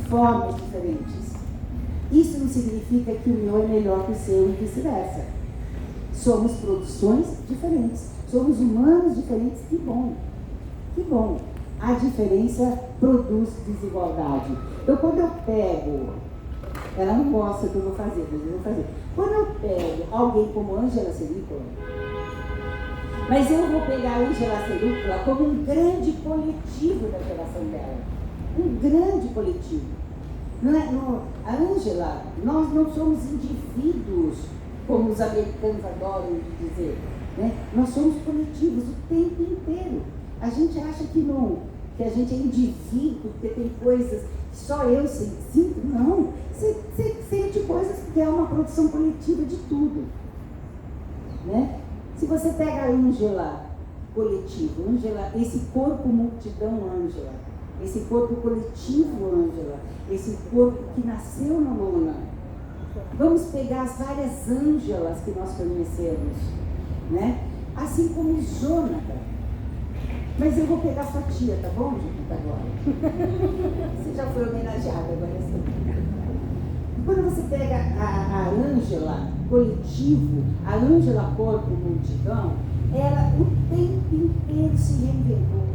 formas diferentes. Isso não significa que o meu é melhor que o seu e vice-versa. Somos produções diferentes. Somos humanos diferentes. Que bom. Que bom. A diferença produz desigualdade. Então, quando eu pego... Ela não gosta que eu vou fazer, mas eu vou fazer. Quando eu pego alguém como Ângela Serrícola, mas eu vou pegar a Ângela Serrícola como um grande coletivo da geração dela. Um grande coletivo. A Ângela, nós não somos indivíduos, como os americanos adoram dizer. Né? Nós somos coletivos o tempo inteiro. A gente acha que a gente é indivíduo, porque tem coisas que só eu sinto. Não. Você sente coisas que é uma produção coletiva de tudo. Né? Se você pega a Ângela coletivo, Ângela, esse corpo multidão Ângela, esse corpo coletivo Ângela, esse corpo que nasceu na lona. Vamos pegar as várias Ângelas que nós conhecemos, né? Assim como Jonathan. Mas eu vou pegar a sua tia, tá bom, Jonathan, agora? Você já foi homenageada, agora é sua. Quando você pega a Ângela coletivo, a Ângela corpo multidão, ela o tempo inteiro se reinventou.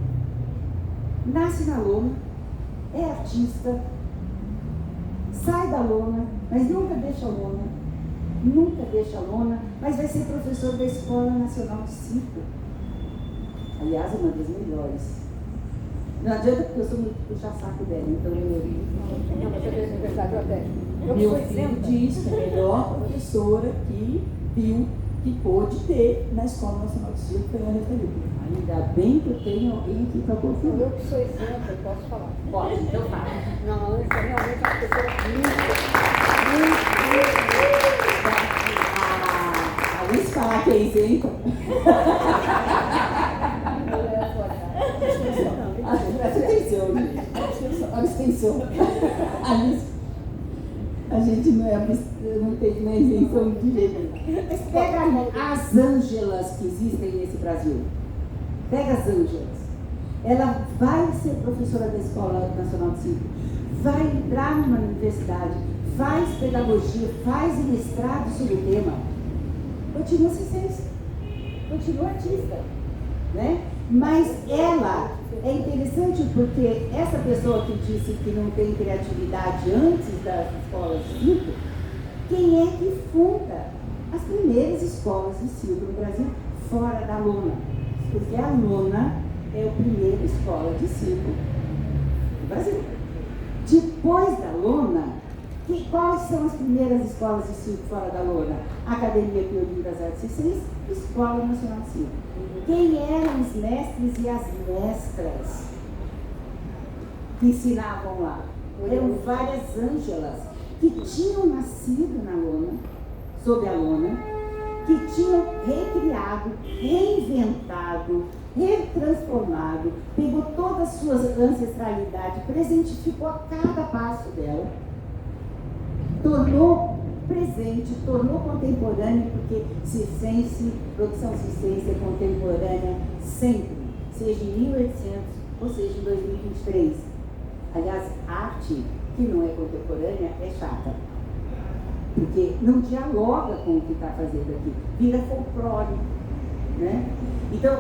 Nasce na lona, é artista, sai da lona, mas nunca deixa a lona, mas vai ser professor da Escola Nacional de Circo. Aliás, uma das melhores. Não adianta porque eu sou muito puxar saco dela, então Não, você fez aniversário até. Meu filho diz que a melhor professora que viu, que pôde ter na Escola Nacional de Circo foi a Referida. Ainda bem que eu tenho alguém aqui para confirmar. Eu que sou exemplo, eu posso falar. Pode, então fala. Não, a Ângela realmente é uma pessoa A Luiz falar que é isenta. Presta atenção, gente. Olha a extensão. A gente não tem isenção de jeito nenhum. Mas pega as Ângelas que existem nesse Brasil. Pega as Ângelas. Ela vai ser professora da Escola Nacional de Circo, vai entrar numa universidade, faz pedagogia, faz mestrado sobre o tema, continua ciência, continua artista, né? Mas ela é interessante porque essa pessoa que disse que não tem criatividade antes das escolas de circo, quem é que funda as primeiras escolas de circo no Brasil fora da lona? Porque a lona é a primeira escola de circo do Brasil. Depois da lona, quais são as primeiras escolas de circo fora da lona? Academia Piolim das Artes Circenses, Escola Nacional de Circo. Quem eram os mestres e as mestras que ensinavam lá? Eram várias Ângelas que tinham nascido na lona, sob a lona, que tinham recriado, reinventado, retransformado, pegou toda a sua ancestralidade, presentificou a cada passo dela, tornou presente, tornou contemporâneo, porque circense, produção circense é contemporânea sempre, seja em 1800 ou seja em 2023. Aliás, arte que não é contemporânea é chata, porque não dialoga com o que está fazendo aqui, vira folclore, né? Então,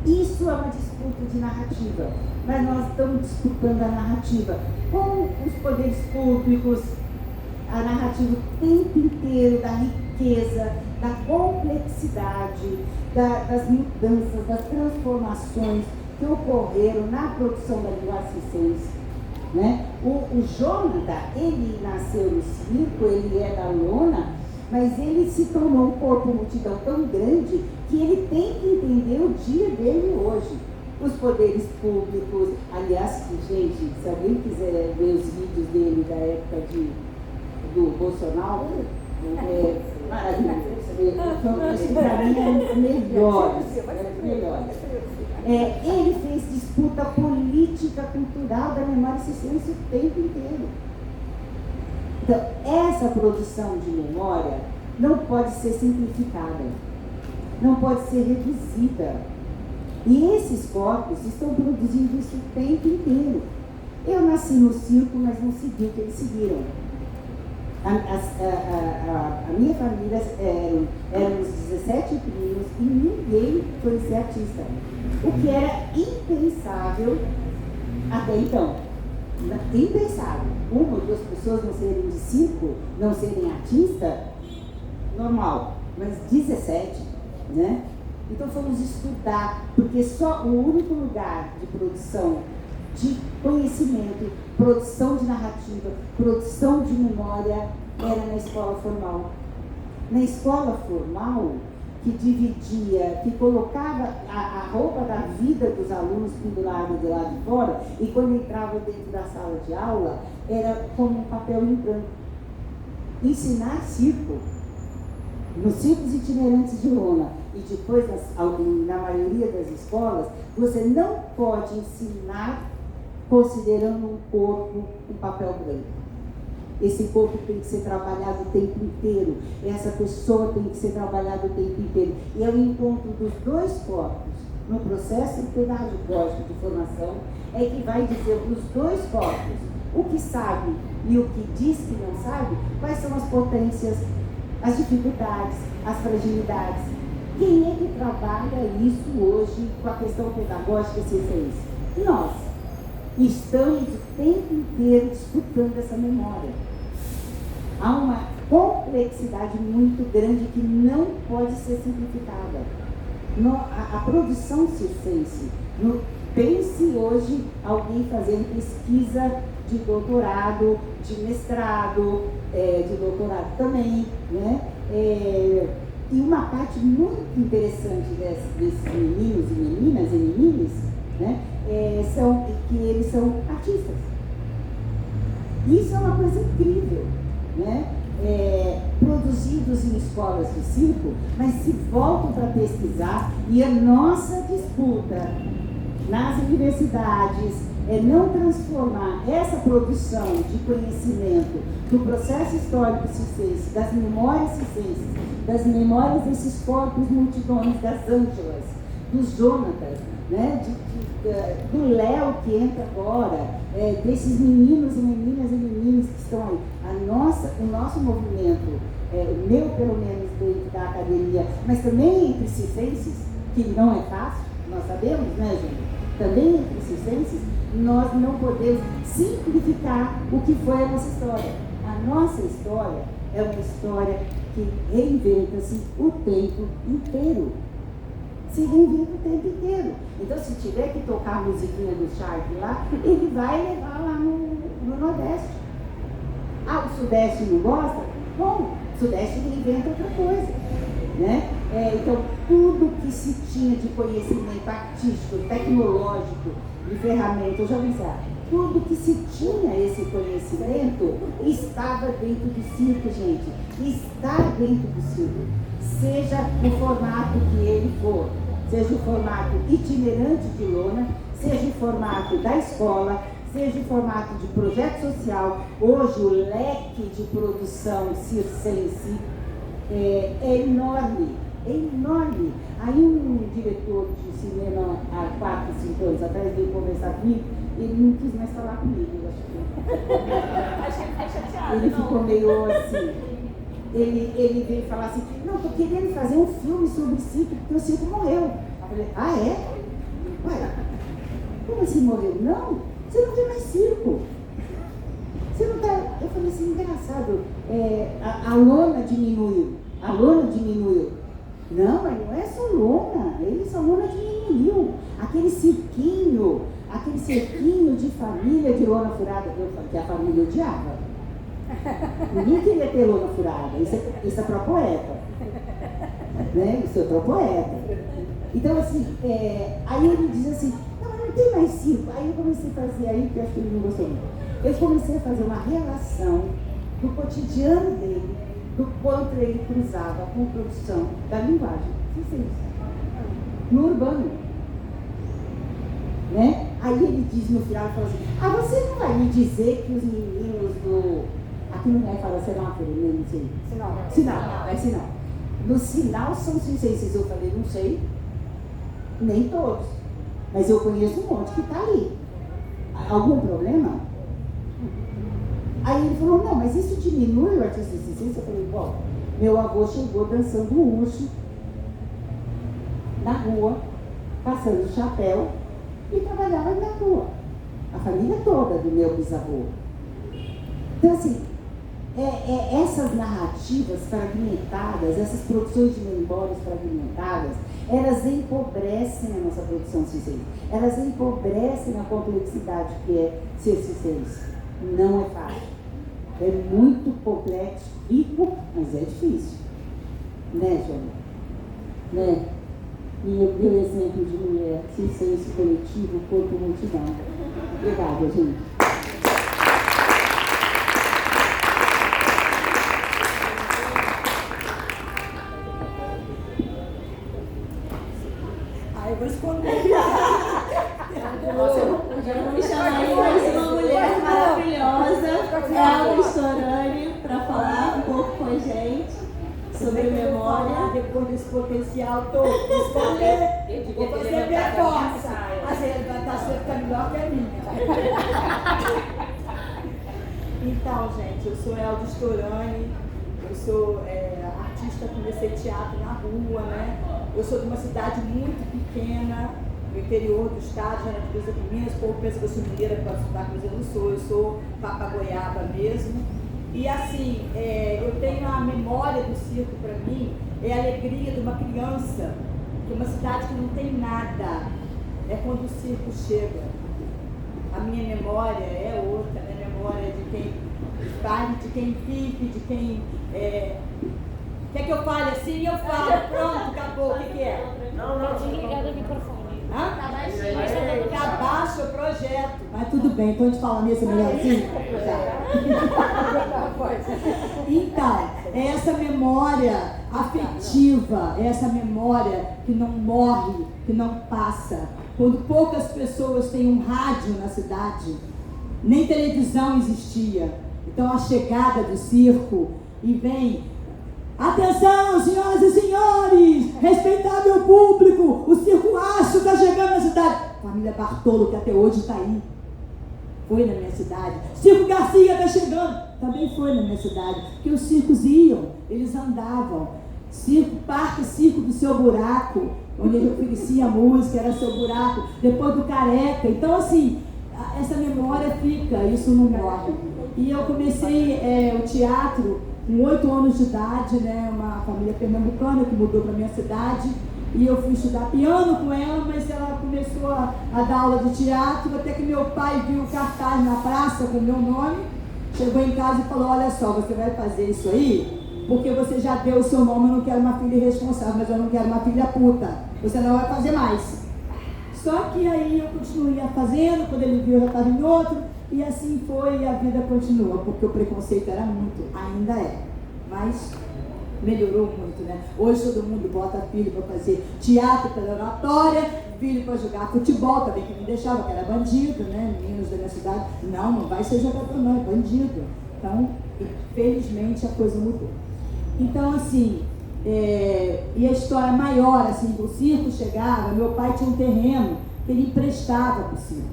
isso é uma disputa de narrativa, mas nós estamos disputando a narrativa com os poderes públicos, a narrativa o tempo inteiro da riqueza, da complexidade, das mudanças, das transformações que ocorreram na produção da linguagem circense, né? O Jonathan, ele nasceu no circo, ele é da lona, mas ele se tornou um corpo multidão tão grande que ele tem que entender o dia dele hoje. Os poderes públicos, aliás, gente, se alguém quiser ver os vídeos dele da época do Bolsonaro, é maravilhoso. Isso para mim é os melhores. Ele fez disputa política, cultural da memória circense o tempo inteiro. Então, essa produção de memória não pode ser simplificada, não pode ser reduzida. E esses corpos estão produzindo isso o tempo inteiro. Eu nasci no circo, mas não segui o que eles seguiram. A minha família éramos 17 primos e ninguém foi ser artista. O que era impensável até então. Impensável. Uma ou duas pessoas não serem de circo, não serem artista, normal. Mas 17, né? Então fomos estudar, porque só o único lugar de produção de conhecimento, produção de narrativa, produção de memória era na escola formal. Na escola formal, que dividia, que colocava a roupa da vida dos alunos pendurada de lá de fora, e quando entrava dentro da sala de aula, era como um papel em branco. Ensinar circo, nos circos itinerantes de lona, e depois na maioria das escolas, você não pode ensinar considerando um corpo um papel branco. Esse corpo tem que ser trabalhado o tempo inteiro. Essa pessoa tem que ser trabalhada o tempo inteiro. E é o encontro dos dois corpos no processo pedagógico de formação é que vai dizer para os dois corpos o que sabe e o que diz que não sabe, quais são as potências, as dificuldades, as fragilidades. Quem é que trabalha isso hoje com a questão pedagógica circense? Nós. Estamos o tempo inteiro disputando essa memória. Há uma complexidade muito grande que não pode ser simplificada. A produção circense, pense hoje alguém fazendo pesquisa de doutorado, de mestrado, de doutorado também, né? E uma parte muito interessante desses meninos e meninas, né? São que eles são artistas. Isso é uma coisa incrível, né? Produzidos em escolas de circo, mas se voltam para pesquisar, e a nossa disputa nas universidades é não transformar essa produção de conhecimento do processo histórico circense, das memórias circenses, das memórias desses corpos multidões, das Ângelas, dos Jonatas, né? Do Léo que entra agora, desses meninos e meninas que estão aí. O nosso movimento, o meu pelo menos dentro da academia, mas também entre circenses, que não é fácil, nós sabemos, né, gente? Também entre circenses, nós não podemos simplificar o que foi a nossa história. A nossa história é uma história que reinventa-se o tempo inteiro. Se reinventa o tempo inteiro. Então, se tiver que tocar a musiquinha do Shark lá, ele vai levar lá no Nordeste. Ah, o Sudeste não gosta? Bom, o Sudeste reinventa outra coisa, né? Então, tudo que se tinha de conhecimento artístico, tecnológico, de ferramentas, já pensar, tudo que se tinha esse conhecimento estava dentro do circo, gente. Está dentro do circo. Seja o formato que ele for, seja o formato itinerante de lona, seja o formato da escola, seja o formato de projeto social. Hoje o leque de produção circense é enorme, é enorme. Aí um diretor de cinema há 4, 5 anos atrás veio conversar comigo, ele não quis mais falar comigo, eu acho que ele ficou meio assim. Ele veio falar assim, não, estou querendo fazer um filme sobre circo, porque o circo morreu. Eu falei, ah, é? Ué, como assim morreu? Não, você não tem mais circo. Você não tá... Eu falei assim, engraçado, a lona diminuiu. A lona diminuiu. Não, mas não é só lona, a lona diminuiu. Aquele cirquinho de família de lona furada, que a família odiava. Ninguém queria ter lona furada, isso é para poeta, né? Isso é para poeta. Então, assim, aí ele diz assim, não tem mais circo. Aí eu comecei a fazer, aí que eu acho que ele não gostou muito, eu comecei a fazer uma relação do cotidiano dele, do quanto ele cruzava com produção da linguagem, no urbano, né? Aí ele diz no final, ele fala assim, você não vai me dizer que os meninos do... Aqui não é para semáforo, não sei. Sinal. No sinal são circenses. Eu falei, não sei, nem todos. Mas eu conheço um monte que está ali. Algum problema? Aí ele falou, não, mas isso diminui o artista circense? Eu falei, bom, meu avô chegou dançando urso na rua, passando chapéu e trabalhava na rua. A família toda do meu bisavô. Então, assim, essas narrativas fragmentadas, essas produções de memórias fragmentadas, elas empobrecem a nossa produção circense. Elas empobrecem a complexidade que é ser circense. Não é fácil. É muito complexo, rico, mas é difícil. Né, Joana? Né? E eu dei o exemplo de mulher, circense coletivo, corpo multidão. Obrigada, gente. Eu vou responder. Vamos chamar aí mais uma mulher maravilhosa, Elda Storani, para falar um pouco com a gente sobre memória. Depois desse potencial todo, responder, vou fazer performance. A representação está melhor que a minha. Então, gente, eu sou Elda Storani, eu sou artista, comecei teatro na rua, né? Eu sou de uma cidade muito pequena, no interior do estado, já na divisa com Minas. O povo pensa que eu sou mineira para estudar, mas eu não sou, eu sou papagoiaba mesmo. E assim, eu tenho a memória do circo para mim, é a alegria de uma criança, de uma cidade que não tem nada, é quando o circo chega. A minha memória é outra, a minha memória é de quem faz, de quem vive, de quem... Quer que eu fale assim? Eu falo, pronto, acabou, o que é? Não, desligado o microfone. Hã? Tá baixinho, Que abaixa o projeto. Mas tudo bem, então a gente fala nisso melhorzinho? Então, é essa memória afetiva, é essa memória que não morre, que não passa. Quando poucas pessoas têm um rádio na cidade, nem televisão existia. Então a chegada do circo e vem... Atenção, senhoras e senhores! Respeitável público! O Circo Aço está chegando na cidade. Família Bartolo, que até hoje está aí. Foi na minha cidade. Circo Garcia está chegando. Também foi na minha cidade. Porque os circos iam, eles andavam. Parque Circo do Seu Buraco, onde ele oferecia música, era Seu Buraco. Depois do Careca. Então, assim, essa memória fica, isso não morre. E eu comecei o teatro com 8 anos de idade, né, uma família pernambucana que mudou para minha cidade, e eu fui estudar piano com ela, mas ela começou a dar aula de teatro, até que meu pai viu o cartaz na praça com o meu nome, chegou em casa e falou, olha só, você vai fazer isso aí, porque você já deu o seu nome, eu não quero uma filha irresponsável, mas eu não quero uma filha puta, você não vai fazer mais. Só que aí eu continuei fazendo, quando ele viu eu já estava em outro, e assim foi, e a vida continua, porque o preconceito era muito, ainda é, mas melhorou muito, né? Hoje todo mundo bota filho para fazer teatro pela oratória, filho para jogar futebol, também que me deixava, que era bandido, né? Meninos da minha cidade, não vai ser jogador não, é bandido. Então, felizmente a coisa mudou. Então, assim, e a história maior, assim, o circo chegava, meu pai tinha um terreno que ele emprestava para o circo,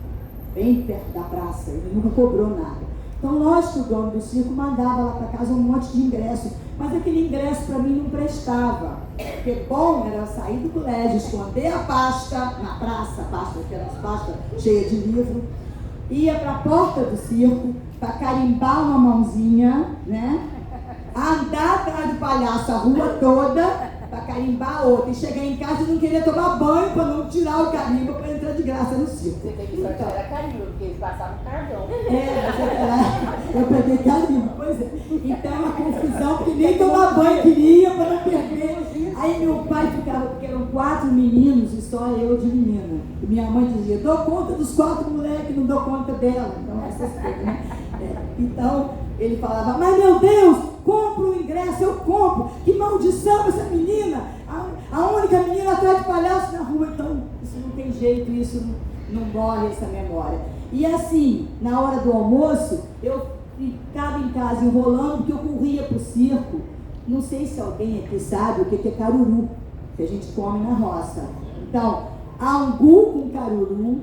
bem perto da praça, ele nunca cobrou nada. Então, lógico que o dono do circo mandava lá para casa um monte de ingressos, mas aquele ingresso para mim não prestava. Porque bom era sair do colégio, esconder a pasta na praça, aquelas pastas cheias de livro, ia para a porta do circo para carimbar uma mãozinha, né? Andar atrás do palhaço a rua toda para carimbar a outra, e chegar em casa e não queria tomar banho para não tirar o carimbo para entrar de graça no circo. Você tem que sortear era carimbo, porque eles passavam carvão. Eu peguei carimbo, pois é. Então é uma confusão, porque nem tomar banho queria para não perder. Aí meu pai ficava, porque eram 4 meninos e só eu de menina. E minha mãe dizia, dou conta dos 4 moleques, não dou conta dela. Então essas coisas, né? Então ele falava, mas meu Deus, compro o ingresso, eu compro. Que maldição essa menina, a única menina atrás de palhaço na rua. Então isso não tem jeito, isso não morre, essa memória. E assim, na hora do almoço, eu ficava em casa enrolando, porque eu corria para o circo. Não sei se alguém aqui sabe o que é caruru, que a gente come na roça. Então, angu com caruru,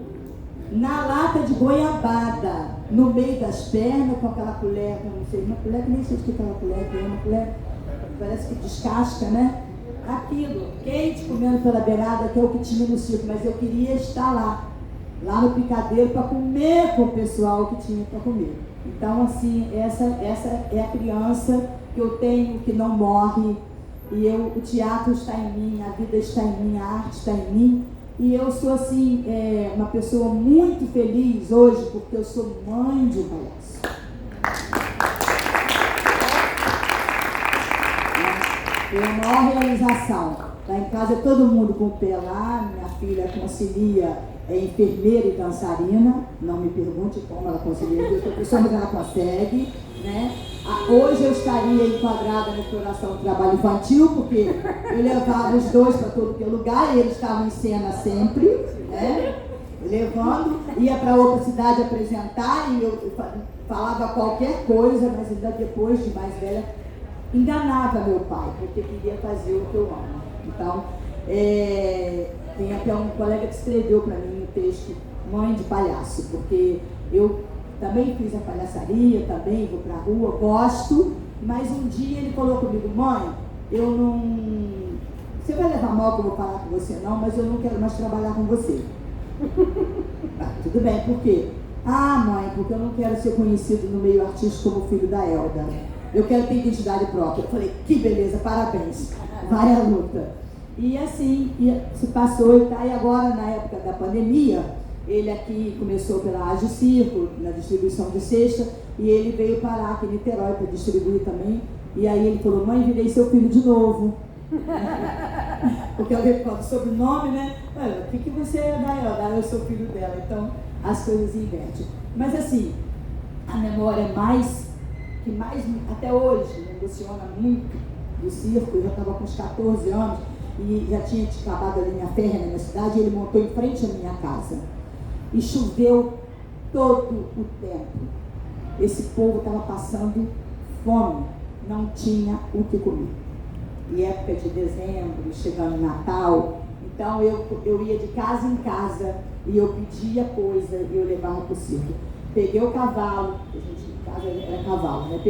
na lata de goiabada, no meio das pernas, com aquela colher, eu não sei, uma colher que nem sei de que aquela colher que é, uma colher, parece que descasca, né? Aquilo, quente, comendo pela beirada, que é o que tinha no circo, mas eu queria estar lá no picadeiro, para comer com o pessoal que tinha para comer. Então, assim, essa é a criança que eu tenho, que não morre, e o teatro está em mim, a vida está em mim, a arte está em mim, e eu sou, assim, uma pessoa muito feliz hoje, porque eu sou mãe de um palhaço. É a maior realização. Lá em casa é todo mundo com o pé lá, minha filha concilia, é enfermeira e dançarina, não me pergunte como ela concilia, eu estou pensando que ela consegue, né? Hoje eu estaria enquadrada na exploração do trabalho infantil, porque eu levava os dois para todo que é lugar, e eles estavam em cena sempre, né? Levando, ia para outra cidade apresentar, e eu falava qualquer coisa, mas ainda depois de mais velha, enganava meu pai, porque queria fazer o que eu amo. Então, tem até um colega que escreveu para mim um texto, Mãe de Palhaço, porque eu também fiz a palhaçaria, também vou pra rua, gosto, mas um dia ele falou comigo, mãe, eu não... Você vai levar mal que eu vou falar com você não, mas eu não quero mais trabalhar com você. Tudo bem, por quê? Ah, mãe, porque eu não quero ser conhecido no meio artístico como filho da Elda. Eu quero ter identidade própria. Eu falei, que beleza, parabéns. Vai à luta. E assim, se passou e agora na época da pandemia, ele aqui começou pela Age Circo, na distribuição de cesta, e ele veio parar aqui em Niterói para distribuir também. E aí ele falou, mãe, virei seu filho de novo. Porque alguém fala sobrenome, né? Olha, o que você é da Elda? Eu sou filho dela. Então, as coisas invertem. Mas assim, a memória que mais até hoje me emociona muito do circo. Eu já estava com uns 14 anos e já tinha acabado a linha férrea na minha cidade, e ele montou em frente à minha casa. E choveu todo o tempo. Esse povo estava passando fome, não tinha o que comer. E época de dezembro, chegando Natal, então eu ia de casa em casa e eu pedia coisa e eu levava para o circo. Peguei o cavalo, a gente em casa era cavalo, né?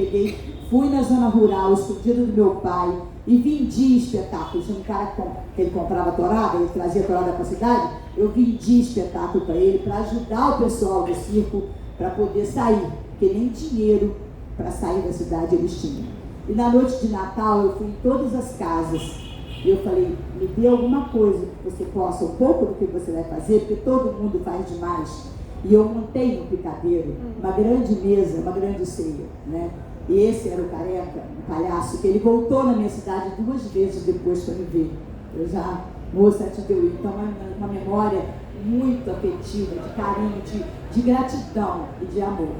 Fui na zona rural, escondido do meu pai, e vendi espetáculos. Tinha um cara que ele comprava torada, ele trazia torada para a cidade, eu vendi espetáculo para ele, para ajudar o pessoal do circo, para poder sair, porque nem dinheiro para sair da cidade eles tinham. E na noite de Natal eu fui em todas as casas, e eu falei, me dê alguma coisa que você possa, um pouco do que você vai fazer, porque todo mundo faz demais. E eu montei no picadeiro uma grande mesa, uma grande ceia, né? E esse era o Careca, um palhaço, que ele voltou na minha cidade 2 vezes depois para me ver. Eu já, moça, te deu. Então, uma memória muito afetiva, de carinho, de gratidão e de amor.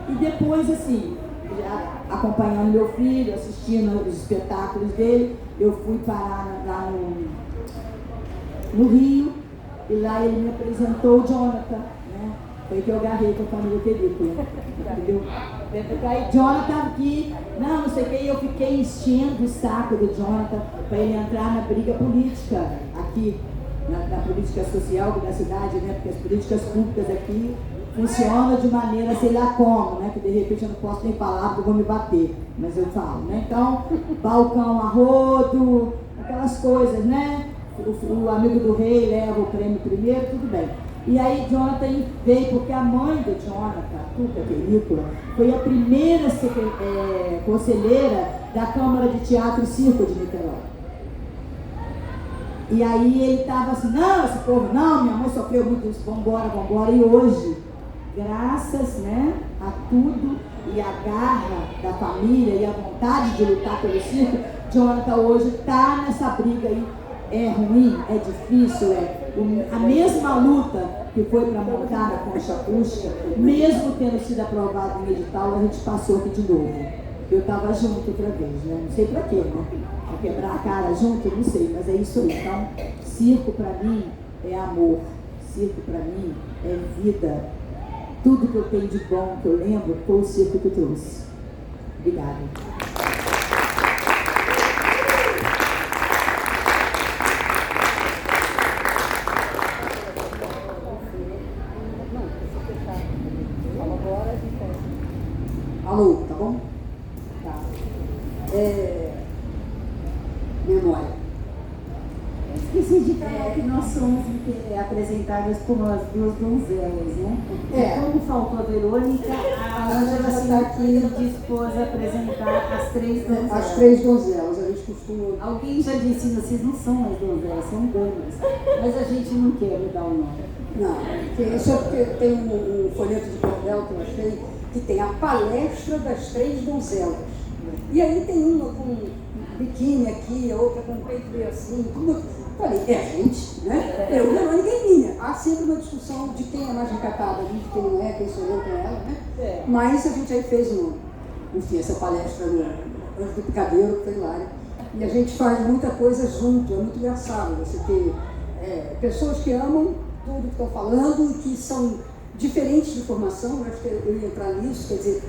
E depois, assim, já acompanhando meu filho, assistindo os espetáculos dele, eu fui parar lá no Rio, e lá ele me apresentou o Jonathan, né? Foi que eu agarrei com a família película, entendeu? Aí Jonathan aqui, não sei o que, eu fiquei enchendo o saco do Jonathan para ele entrar na briga política aqui, na política social da cidade, né? Porque as políticas públicas aqui funcionam de maneira, sei lá como, né? Que de repente eu não posso nem falar porque eu vou me bater, mas eu falo, né? Então, balcão a rodo, aquelas coisas, né? O amigo do rei leva o prêmio primeiro, tudo bem. E aí Jonathan veio, porque a mãe do Jonathan, a Tuca Película, foi a primeira conselheira da Câmara de Teatro e Circo de Niterói. E aí ele estava assim, não, esse povo não, minha mãe sofreu muito isso, vambora. E hoje, graças, né, a tudo e a garra da família e a vontade de lutar pelo circo, Jonathan hoje está nessa briga aí. É ruim, é difícil, a mesma luta que foi para montar a concha acústica, mesmo tendo sido aprovado em edital, a gente passou aqui de novo. Eu estava junto outra vez, né? Não sei para quê, né? Para quebrar a cara junto, eu não sei, mas é isso aí. Então, circo para mim é amor, circo para mim é vida. Tudo que eu tenho de bom, que eu lembro, foi o circo que trouxe. Obrigada. Alô, tá bom? Tá. Memória. Eu esqueci de falar que nós somos apresentadas como as duas donzelas, né? Como faltou a Verônica, a Ângela está aqui dispôs a apresentar as três donzelas. As três donzelas, a gente costuma... Alguém já disse, vocês não são mais donzelas, são damas. Mas a gente não quer mudar o nome. Não, isso é porque tem um folheto de cordel que eu achei que tem a palestra das três donzelas. E aí tem uma com biquíni aqui, a outra com peito meio assim, tudo. Falei, a gente, né? Eu, Verônica e minha. Há sempre uma discussão de quem é mais recatada, de quem não é, quem sou eu, quem é ela, né? Mas a gente aí fez enfim, essa palestra antes do Picadeiro, que foi hilário. E a gente faz muita coisa junto, é muito engraçado você ter pessoas que amam tudo que estão falando e que são diferentes de formação. Eu acho que eu ia entrar nisso, quer dizer,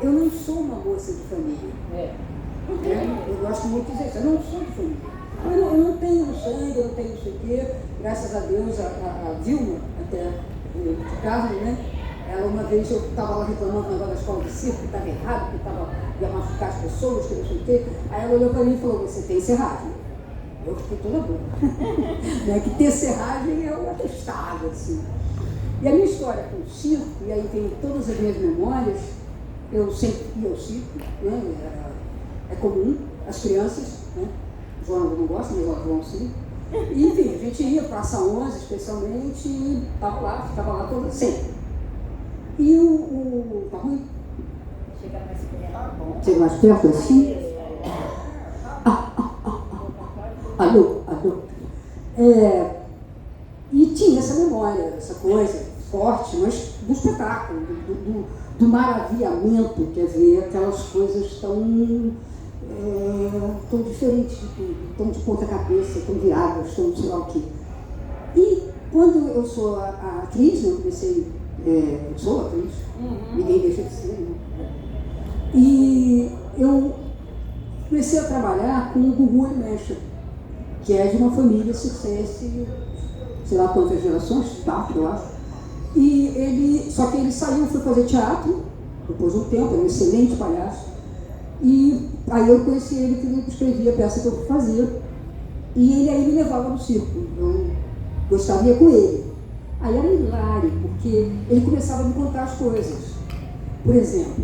eu não sou uma moça de família. Eu gosto muito de dizer isso, eu não sou de família. Eu não tenho sangue, eu não tenho não sei o quê. Graças a Deus, a Vilma, até de casa, né? Ela, uma vez, eu estava lá reclamando do negócio da escola de circo, que estava errado, que ia machucar as pessoas, que não sei o quê. Aí ela olhou para mim e falou, você tem serragem. Eu fiquei toda boa. Né? Que ter serragem é um atestado, assim. E a minha história com o circo, e aí tem todas as minhas memórias, eu sempre ia ao circo, né? É comum, as crianças, né? Joana não gosta, mas elas vão sim. E, enfim, a gente ia para Praça 11, especialmente, e ficava lá toda sempre. E tá ruim? Chega mais perto. Chega mais perto assim? Alô. E tinha essa memória, essa coisa forte, mas do espetáculo, do maravilhamento, quer dizer, aquelas coisas tão diferentes de tudo, tão de ponta cabeça, tão viradas, tão sei lá o quê. E quando eu sou a atriz, eu comecei, sou atriz, ninguém deixa de ser, né? E eu comecei a trabalhar com o Gugu e Mecha, que é de uma família circense, sei lá quantas gerações, eu acho. E só que ele saiu, foi fazer teatro, depois de um tempo, era um excelente palhaço. E aí eu conheci ele, que ele escrevia a peça que eu fazia. E ele aí me levava no circo. Eu gostava de ir com ele. Aí era hilário, porque ele começava a me contar as coisas. Por exemplo,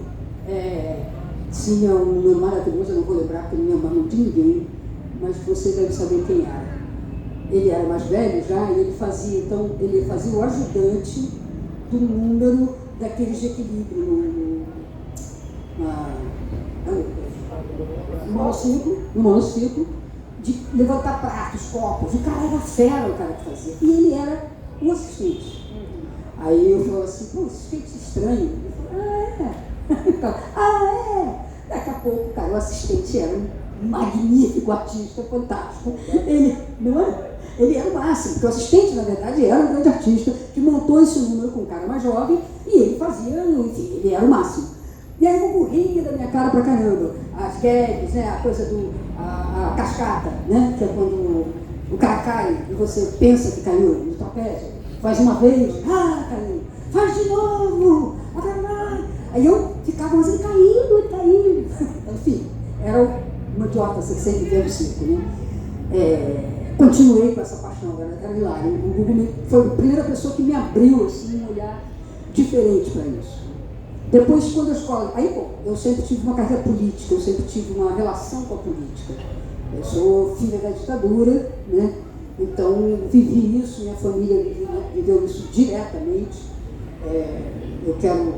tinha um meu maravilhoso, eu não vou lembrar porque não lembro de ninguém, mas você deve saber quem era. Ele era mais velho já e ele fazia o ajudante do número daqueles de equilíbrio no monociclo, de levantar pratos, copos. O cara era fera, o cara que fazia. E ele era o assistente. Aí eu falei assim, pô, assistente estranho. Ele falou, Daqui a pouco, cara, o assistente era um magnífico artista, fantástico. Ele, não é? Ele era o máximo, porque o assistente, na verdade, era um grande artista que montou esse número com um cara mais jovem e ele fazia, enfim, ele era o máximo. E aí o ria da minha cara pra caramba. As gags, né, a coisa a cascata, né, que é quando o cara cai e você pensa que caiu no trapézio. Faz uma vez, caiu. Faz de novo, Aí eu ficava, mas ele caiu. Enfim, era uma idiota, você sempre vê o circo, né? Continuei com essa paixão, era hilário. O Gugu foi a primeira pessoa que me abriu assim, um olhar diferente para isso. Depois, quando a escola... eu sempre tive uma carreira política, eu sempre tive uma relação com a política. Eu sou filha da ditadura, né? Então vivi isso, minha família viveu isso diretamente. Eu quero...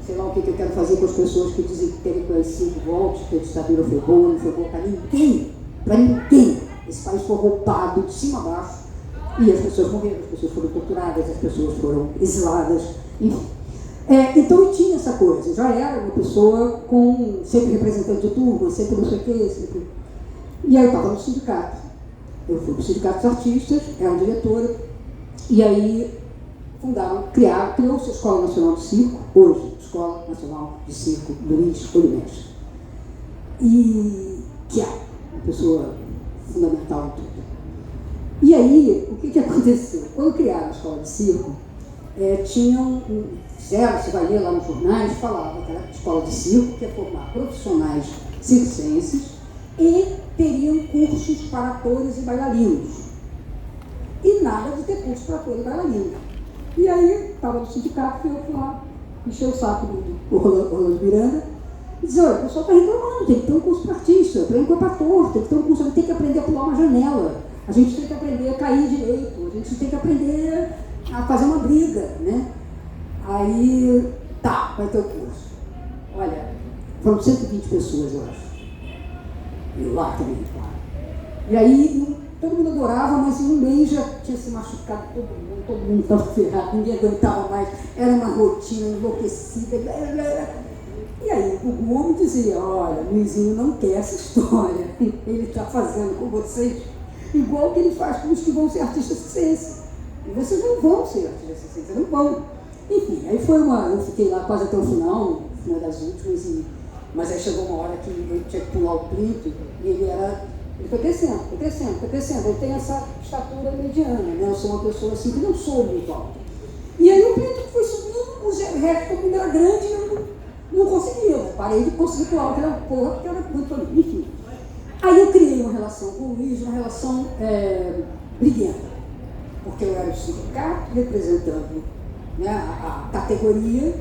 sei lá o que eu quero fazer com as pessoas que dizem que terem conhecido golpes, que a ditadura foi boa, não foi boa para ninguém. Esse país foi roubado de cima a baixo e as pessoas morreram, as pessoas foram torturadas, as pessoas foram exiladas, enfim. Então eu tinha essa coisa, eu já era uma pessoa sempre representante de turma, sempre não sei o quê, sempre... E aí eu estava no sindicato. Eu fui para o Sindicato dos Artistas, era diretora, e aí criou-se a Escola Nacional de Circo, hoje, Escola Nacional de Circo Luiz Oliveira. E que é uma pessoa fundamental em tudo. E aí, o que aconteceu? Quando criaram a Escola de Circo, fizeram, se vai ler lá nos jornais, falava que era escola de circo, que ia formar profissionais circenses e teriam cursos para atores e bailarinos. E nada de ter curso para ator e bailarino. E aí, estava no sindicato, eu fui lá, encheu o saco do Rolando Miranda, e disse, olha, o pessoal está reclamando, tem que ter um curso para artista, tem que ter para ator, tem que ter um curso, tem que aprender a pular uma janela, a gente tem que aprender a cair direito, a gente tem que aprender a fazer uma briga, né? Aí, tá, vai ter o curso. Olha, foram 120 pessoas, eu acho. E lá também, claro. E aí, todo mundo adorava, mas em um mês já tinha se machucado todo mundo estava ferrado, ninguém aguentava mais, era uma rotina enlouquecida. E aí o Gugu me dizia, olha, Luizinho não quer essa história, ele está fazendo com vocês igual que ele faz com os que vão ser artistas circenses. E vocês não vão ser artistas circenses, não vão. Enfim, aí eu fiquei lá quase até o final das últimas, mas aí chegou uma hora que ele tinha que pular o Plito, e ele foi crescendo. Eu tenho essa estatura mediana, né? Eu sou uma pessoa assim que não sou muito alta. E aí o Plito foi subindo, o resto como era grande, eu não conseguia. Eu parei de conseguir pular aquela porra, porque era muito para mim. Enfim. Aí eu criei uma relação com o Luiz, uma relação briguenta. Porque eu era o sindicato representando, né, a categoria,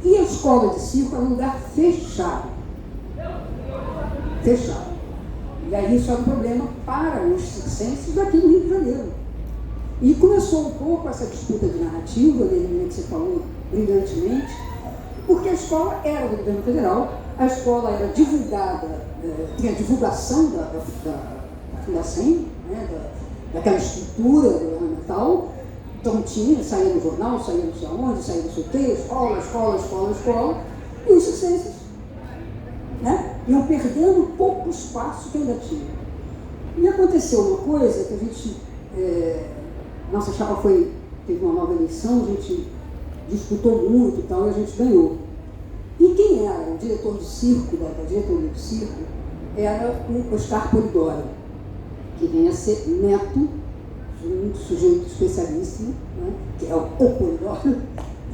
e a escola de circo era um lugar fechado. E aí isso era um problema para os circenses daqui no Rio de Janeiro. E começou um pouco essa disputa de narrativa, que você falou brilhantemente, porque a escola era do governo federal, a escola era divulgada, tinha a divulgação da Fundacem, né, daquela estrutura governamental, então saía no jornal, saía não sei aonde, saía não sei o quê, escola, e os circenses, né, iam perdendo pouco espaço que ainda tinha. E aconteceu uma coisa que a gente, nossa chapa teve uma nova eleição, a gente disputou muito e tal, e a gente ganhou. E quem era o diretor do circo, da diretoria do circo, era o Oscar Polidoro, que vem a ser neto de um sujeito especialíssimo, né, que é o Polidoro,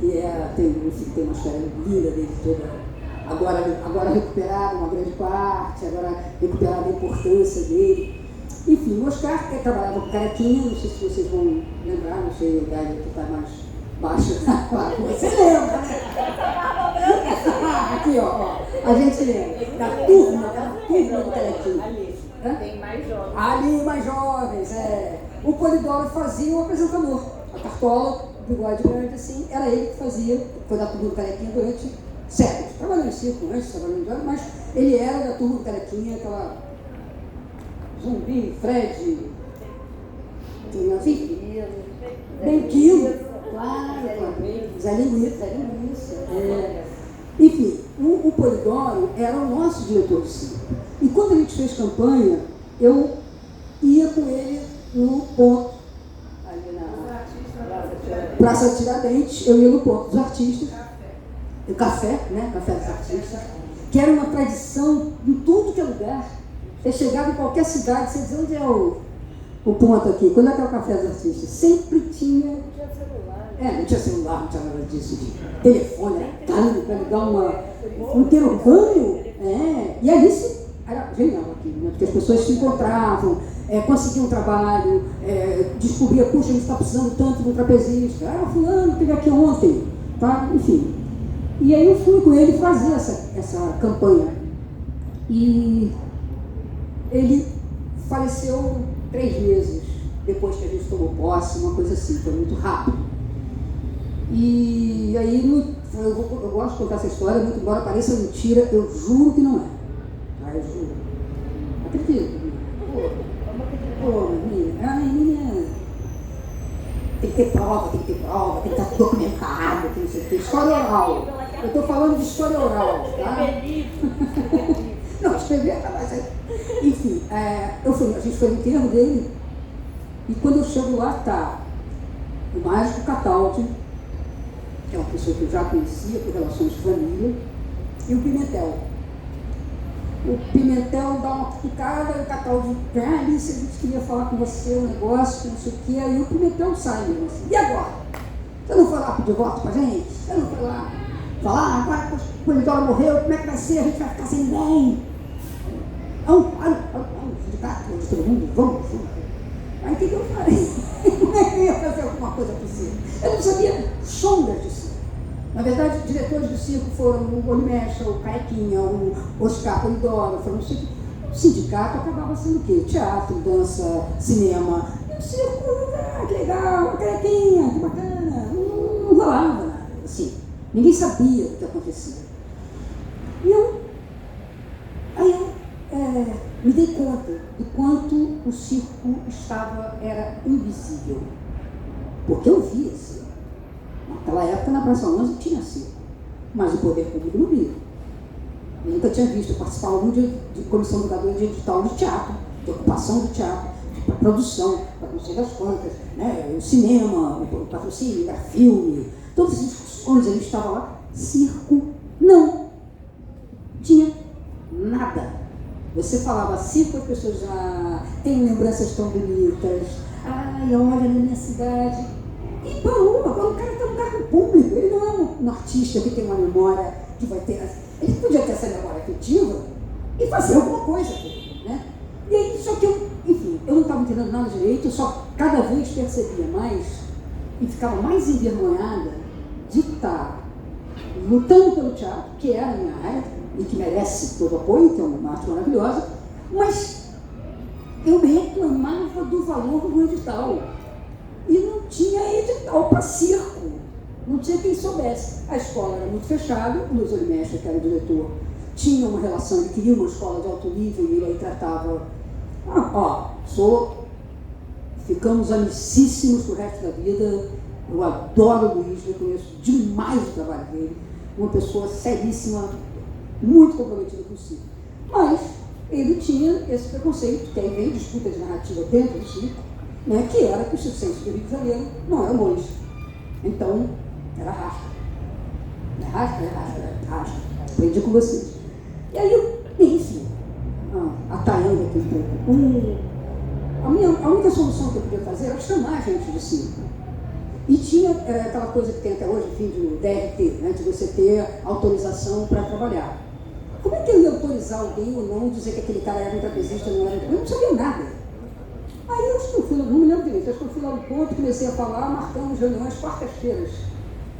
que tem uma história linda dele toda. Agora recuperada uma grande parte, agora recuperada a importância dele. Enfim, o Oscar trabalhava com Carequinha, não sei se vocês vão lembrar, não sei a idade que está mais baixa. Claro, você lembra, né? Aqui, ó, a gente lembra. Da turma do Carequinha. Tem mais jovens. Ali, mais jovens, O Polidoro fazia o apresentador. A cartola, o bigode grande, assim, era ele que fazia, foi da turma do Carequinha durante séculos. Trabalhou em circo antes, trabalhou em drama, mas ele era da turma do Carequinha, aquela Zumbi, Fred, Benquilo, claro, Zé Linguiça. Enfim, o Polidoro era o nosso diretor de circo. E quando a gente fez campanha, eu ia com ele no ponto, ali na Praça Tiradentes, eu ia no ponto dos artistas, o café, né? Café dos artistas, que era uma tradição em tudo que é lugar. Você chegava em qualquer cidade, você dizia, onde é o ponto aqui? Quando é que é o café dos artistas? Sempre tinha. Não tinha celular, não tinha nada disso, de telefone, para ligar um interrogâmio. E ali era genial aquilo, né? Porque as pessoas se encontravam, conseguiam trabalho, descobriam, puxa, a gente está precisando tanto de um trapezista. Fulano teve aqui ontem, tá? Enfim. E aí eu fui com ele fazer essa campanha. E ele faleceu 3 meses depois que a gente tomou posse, uma coisa assim, foi muito rápido. E aí eu gosto de contar essa história, muito embora pareça mentira, eu juro que não é. Eu juro. Acredito. Pô, menina. Tem que ter prova, tem que estar documentado, tem que ser história oral. Eu estou falando de história oral, tá? Não, escrever, mas enfim, a gente foi no enterro dele, e quando eu chego lá, tá o Mágico Cataldi, que é uma pessoa que eu já conhecia por relações de família, e o Pimentel. O Pimentel dá uma cutucada, e o Cataldi, Alice, a gente queria falar com você um negócio, não sei o que, aí o Pimentel sai mesmo assim, e agora? Você não foi lá pedir voto pra gente? Você não foi lá falar, agora que o Polidoro morreu, como é que vai ser? A gente vai ficar sem ninguém. Vamos, sindicato, todo mundo, vamos. Aí o que eu falei? Como é que eu ia fazer alguma coisa possível? Eu não sabia sombras de circo. Na verdade, os diretores do circo foram o Olimecha, o Caequinha, o Oscar Polidoro, foram não sei o que. O sindicato acabava sendo o quê? Teatro, dança, cinema. E o circo, que legal, Caequinha, que bacana. Não rolava nada, assim. Ninguém sabia o que acontecia. E aí eu me dei conta do quanto o circo era invisível. Porque eu via circo. Naquela época, na Praça 11 tinha circo, mas o poder público não via. Eu nunca tinha visto, eu participava muito de comissão educadora de edital de teatro, de ocupação do teatro, de produção, para não sei das quantas, né? O cinema, o patrocínio, o filme, todas essas discussões, a gente estava lá. Circo, não tinha nada. Você falava circo, as pessoas têm lembranças tão bonitas, olha na minha cidade. E parou, quando o cara está no cargo público, ele não é um artista que tem uma memória que vai ter. Ele podia ter essa memória afetiva e fazer alguma coisa, né? E aí, só que eu não estava entendendo nada direito, eu só cada vez percebia mais e ficava mais envergonhada de estar lutando pelo teatro, que era a minha área e que merece todo o apoio, que é uma arte maravilhosa, mas eu reclamava do valor do edital. E não tinha edital para circo, não tinha quem soubesse. A escola era muito fechada, o Luiz Olimecha, que era o diretor, tinha uma relação, ele queria uma escola de alto nível e ele aí tratava, ficamos amicíssimos pro resto da vida, eu adoro o Luiz, eu conheço demais o trabalho dele, uma pessoa seríssima, muito comprometida com o circo. Mas ele tinha esse preconceito, que aí vem disputa de narrativa dentro do circo, né, que era que o circense do Rio de Janeiro não era Lois. Então, era rasca. Rasca. Aprendi com vocês. E aí eu pensei, atalhando aqui um pouco, a única solução que eu podia fazer era chamar a gente de circo. E tinha aquela coisa que tem até hoje, enfim, do DRT, né, de você ter autorização para trabalhar. Como é que eu ia autorizar alguém ou não dizer que aquele cara era um trapezista, não era? Eu não sabia nada. Aí eu acho que eu fui, não me lembro direito, acho que eu fui lá no ponto, comecei a falar, marcamos reuniões quartas-feiras.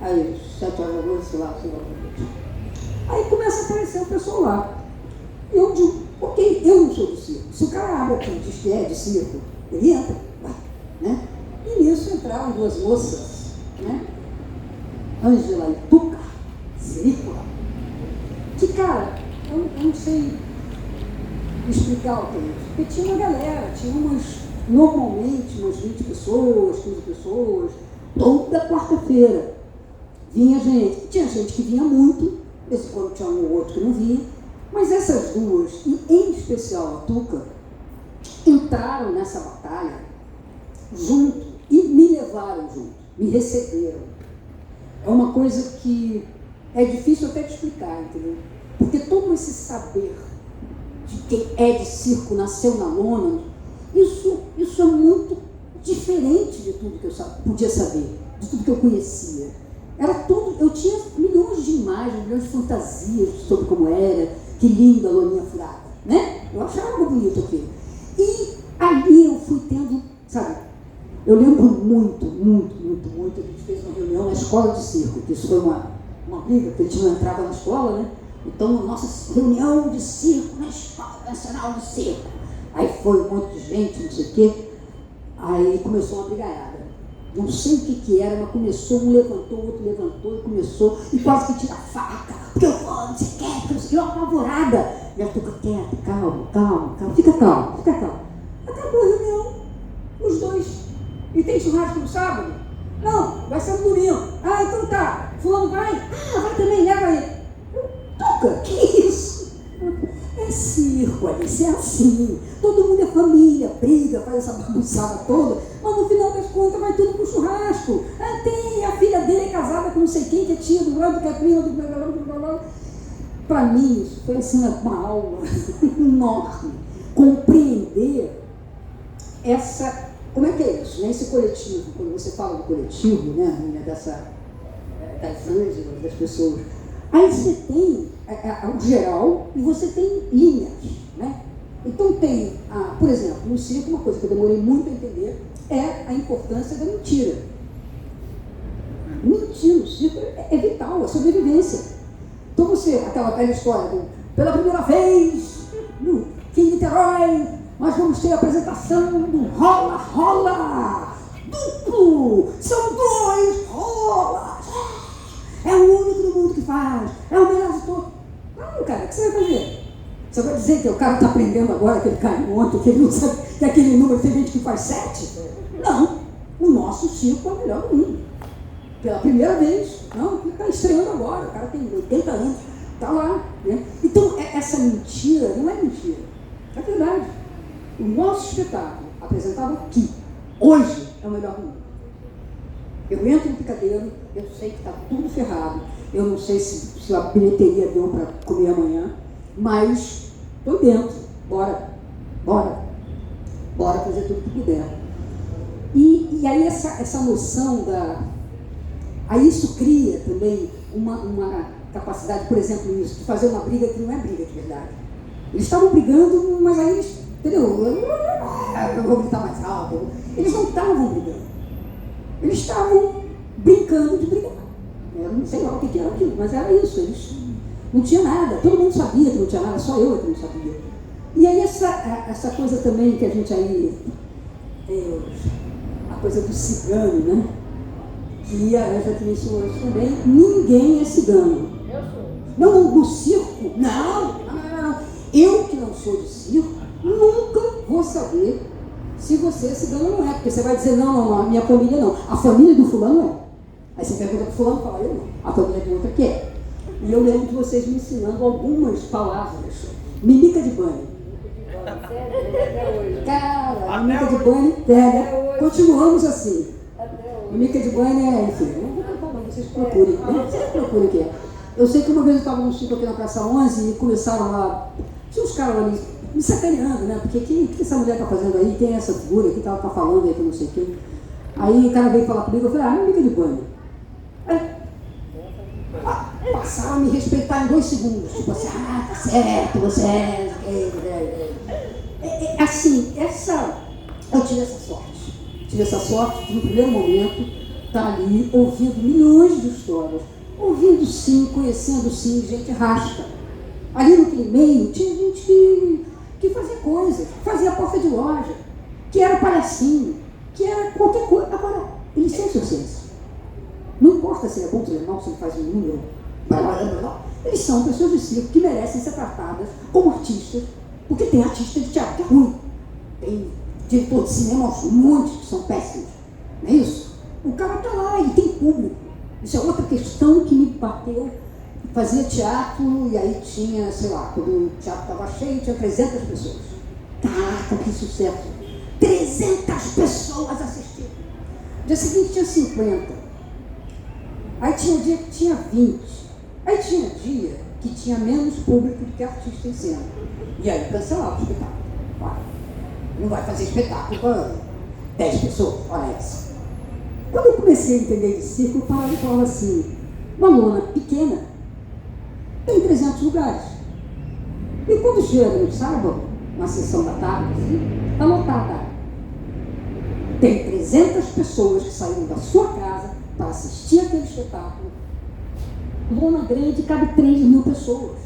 Aí, 7 horas da noite, sei lá. Aí começa a aparecer o pessoal lá. Eu digo, ok, eu não sou do circo. Se o cara abre aqui e diz que é de circo, ele entra, vai, né? E nisso entraram duas moças, né? Ângela e Tuca, Sirícola. Que, cara, eu não sei explicar o que é isso. Porque tinha uma galera, normalmente umas 20 pessoas, 15 pessoas, toda quarta-feira. Vinha gente, tinha gente que vinha muito, esse quando tinha um ou outro que não vinha, mas essas duas, e em especial a Tuca, entraram nessa batalha junto e me levaram junto, me receberam. É uma coisa que é difícil até de explicar, entendeu? Porque todo esse saber de quem é de circo, nasceu na lona, isso é muito diferente de tudo que eu podia saber, de tudo que eu conhecia. Era tudo, eu tinha milhões de imagens, milhões de fantasias sobre como era, que linda a loninha furada, né? Eu achava bonito aquilo. E ali eu fui tendo, sabe, eu lembro muito, a gente fez uma reunião na escola de circo, que isso foi uma briga, porque a gente não entrava na escola, né? Então, nossa reunião de circo na Escola Nacional de Circo. Aí foi um monte de gente, não sei o quê. Aí começou uma brigaiada. Não sei o que era, mas começou, um levantou, o outro levantou e começou, e quase que tira a faca, porque eu vou, não sei o quê, porque eu sei, eu apavorada. E eu fico quieta, calma, fica calmo. Acabou a reunião, os dois. E tem churrasco no sábado? Não, vai ser no domingo. Então tá. Fulano vai? Vai também, leva ele. Tuca, que isso? É circo, Alice, é assim. Todo mundo é família, briga, faz essa bagunçada toda, mas no final das contas vai tudo pro churrasco. Tem, a filha dele é casada com não sei quem, que é tia do lado, que é prima do blá. Para mim, isso foi assim uma aula enorme. Compreender essa como é que é isso? Nesse coletivo, quando você fala do coletivo, né, das ângelas, das pessoas, aí você tem o geral e você tem linhas, né? Então tem, por exemplo, no circo, uma coisa que eu demorei muito a entender é a importância da mentira. Mentir no circo é vital, é sobrevivência. Então você, aquela velha história pela primeira vez, aqui em Niterói, nós vamos ter a apresentação do Rola Rola duplo, são 2 rolas, é o único do mundo que faz, é o melhor de todos. Não, cara, o que você vai fazer? Você vai dizer que o cara está aprendendo agora, que ele caiu ontem, que ele não sabe que aquele número tem gente que faz 7? Não, o nosso circo é o melhor do mundo. Pela primeira vez, não, ele está estreando agora, o cara tem 80 anos, está lá, né? Então, essa mentira não é mentira, é verdade. O nosso espetáculo, apresentado aqui, hoje, é o melhor do mundo. Eu entro no picadeiro, eu sei que está tudo ferrado, eu não sei se a bilheteria deu para comer amanhã, mas estou dentro, bora fazer tudo que puder. E aí essa noção aí isso cria também uma capacidade, por exemplo, isso, de fazer uma briga que não é briga de verdade. Eles estavam brigando, mas aí eles, entendeu? Eu vou gritar mais alto. Eles não estavam brigando. Eles estavam brincando de brigar. Eu não sei lá o que era aquilo, mas era isso. Eles não tinha nada. Todo mundo sabia que não tinha nada, só eu que não sabia. E aí essa coisa também que a gente aí, a coisa do cigano, né? Que a Anja trouxe hoje também, ninguém é cigano. Eu sou. Não, no circo, não. Eu que não sou de circo, nunca vou saber se você é cigano ou não é, porque você vai dizer, não, a minha família não. A família do fulano é. Aí você pergunta pro fulano e fala, eu não. A família de outra que é. E eu lembro de vocês me ensinando algumas palavras. Mimica de banho. Cara, a mimica de banho pega. Continuamos assim. Mimica de banho enfim, vocês procurem, né? Vocês procurem o que é. Eu sei que uma vez eu estava num circo aqui na Praça 11 e começaram lá, tinha uns caras lá me sacaneando, né? Porque o que essa mulher está fazendo aí? Quem é essa figura? O que ela está falando aí, que não sei o quê? Aí o cara veio falar comigo, eu falei, mimica de banho. Passaram a me respeitar em 2 segundos, tipo assim, tá certo, você assim, eu tive essa sorte. Tive essa sorte de, no primeiro momento, estar ali ouvindo milhões de histórias, ouvindo sim, conhecendo sim, gente rasca. Ali naquele meio tinha gente que fazia coisas, que fazia porta de loja, que era palhacinho, que era qualquer coisa. Agora, eles têm seu senso. Não importa se ele é bom, se ele é mau, se ele faz um número, eles são pessoas de circo que merecem ser tratadas como artistas, porque tem artista de teatro que é ruim, tem diretor de cinema aos montes que são péssimos, não é isso? O cara está lá, ele tem público. Isso é outra questão que me bateu. Fazia teatro e aí tinha, sei lá, quando o teatro estava cheio, tinha 300 pessoas. Caraca, que sucesso! 300 pessoas assistindo. No dia seguinte tinha 50. Aí tinha dia que tinha 20. Aí tinha dia que tinha menos público do que artista em cena. E aí cancelava o espetáculo. Não vai fazer espetáculo com 10 pessoas, olha essa. Quando eu comecei a entender de circo, eu parava e falava assim, uma lona pequena, tem 300 lugares. E quando chega no sábado, na sessão da tarde, está lotada. Tem 300 pessoas que saíram da sua casa para assistir aquele espetáculo. Lona grande, cabe 3.000 pessoas.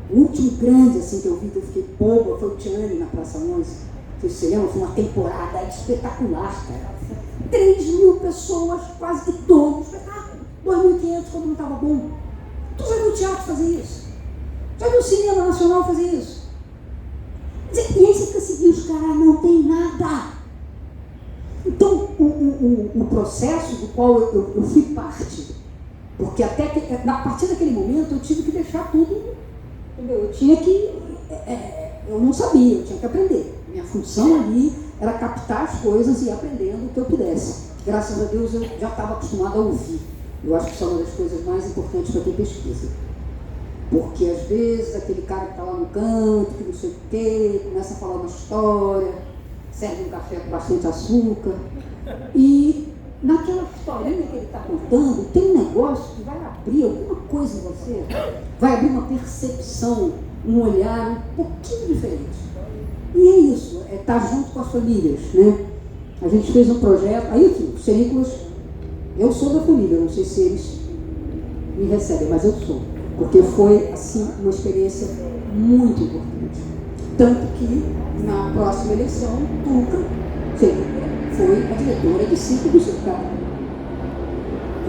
O último grande assim, que eu vi, que eu fiquei boba, foi o Tiani na Praça 11. Você lembra? Foi uma temporada espetacular, cara. 3.000 pessoas, quase que todo o espetáculo. 2.500 quando não estava bom. Tu já viu o teatro fazer isso? Já viu o cinema nacional fazer isso? E aí você fica assim, os caras não tem nada. Então, o processo do qual eu fui parte, porque até que, a partir daquele momento eu tive que deixar tudo, entendeu? Eu tinha que, eu não sabia, eu tinha que aprender. Minha função ali era captar as coisas e ir aprendendo o que eu pudesse. Graças a Deus eu já estava acostumada a ouvir. Eu acho que isso é uma das coisas mais importantes para quem pesquisa. Porque às vezes aquele cara que está lá no canto, que não sei o quê, começa a falar uma história, serve um café com bastante açúcar. E naquela historinha que ele está contando, tem um negócio que vai abrir alguma coisa em você, vai abrir uma percepção, um olhar um pouquinho diferente. E é isso, é estar junto com as famílias, né? A gente fez um projeto, aí enfim, os Cenícolas, eu sou da família, não sei se eles me recebem, mas eu sou, porque foi, assim, uma experiência muito importante. Tanto que, na próxima eleição, Tuca foi a diretora de circo do sindicato.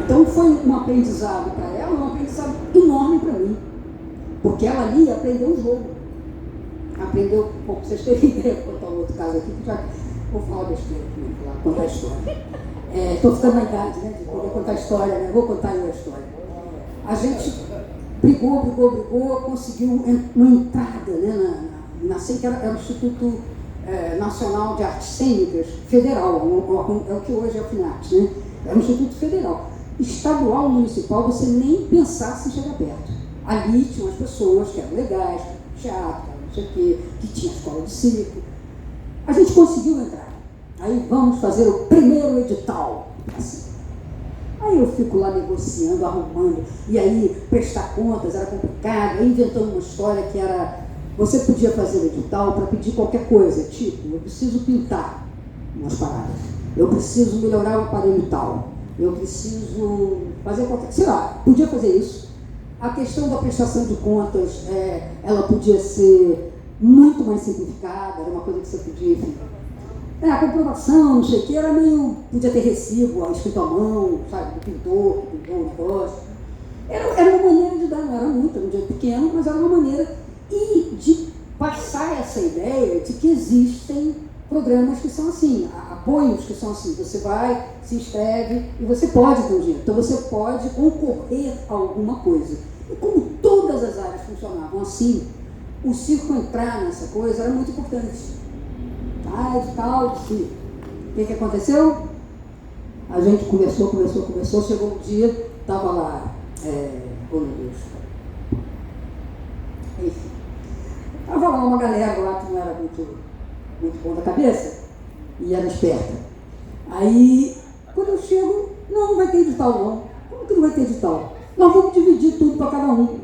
Então foi um aprendizado para ela, um aprendizado enorme para mim, porque ela ali aprendeu o jogo. Aprendeu, bom, pra vocês terem ideia, vou contar um outro caso aqui, que já vou falar besteira aqui, vou contar a história. Estou ficando na idade, né, de poder contar a história, né? Vou contar eu a história. A gente brigou, conseguiu uma entrada, né, que era o Instituto Nacional de Artes Cênicas Federal, é o que hoje é o FNARTS, né? Era um Instituto Federal. Estadual, municipal, você nem pensasse em chegar perto. Ali tinham as pessoas que eram legais, teatro, não sei o quê, que tinha escola de circo. A gente conseguiu entrar. Aí vamos fazer o primeiro edital. Assim. Aí eu fico lá negociando, arrumando, e aí prestar contas era complicado, aí inventando uma história que era, você podia fazer o edital para pedir qualquer coisa, tipo, eu preciso pintar umas paradas, eu preciso melhorar o aparelho tal, eu preciso fazer qualquer, sei lá, podia fazer isso. A questão da prestação de contas, ela podia ser muito mais simplificada, era uma coisa que você podia, enfim. A comprovação, não sei o que, era meio, podia ter recibo, escrito à mão, sabe, do pintor, que pintou o negócio. Era uma maneira de dar, não era muito, era um dinheiro pequeno, mas era uma maneira, e de passar essa ideia de que existem programas que são assim, apoios que são assim, você vai, se inscreve e você pode ter um dinheiro, então você pode concorrer a alguma coisa. E como todas as áreas funcionavam assim, o circo entrar nessa coisa era muito importante. Edital, sim. O que aconteceu? A gente conversou, chegou um dia, estava lá, oh meu Deus, enfim, estava lá uma galera lá que não era muito bom da cabeça, e era esperta. Aí, quando eu chego, não vai ter edital não. Como que não vai ter edital? Nós vamos dividir tudo para cada um.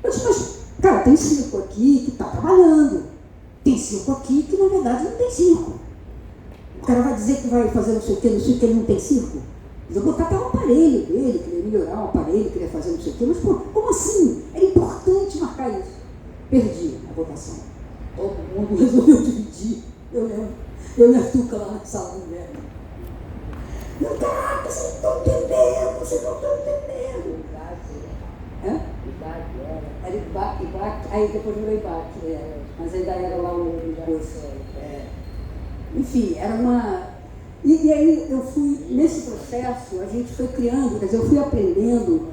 Eu disse, mas, cara, tem circo aqui que está trabalhando. Tem circo aqui que, na verdade, não tem circo. O cara vai dizer que vai fazer não sei o que, ele não tem circo. Eu vou botar até um aparelho dele, queria melhorar o aparelho, queria fazer não sei o que, mas, pô, como assim? Era importante marcar isso. Perdi a votação. Todo mundo resolveu dividir. Eu lembro. Eu e a Tuca lá na sala do inverno. Não, caraca, vocês não estão entendendo. Hã? Era Ibac, aí depois virou Ibac, mas ainda era lá o curso. Enfim, era uma... E aí eu fui, nesse processo, a gente foi criando, quer dizer, eu fui aprendendo,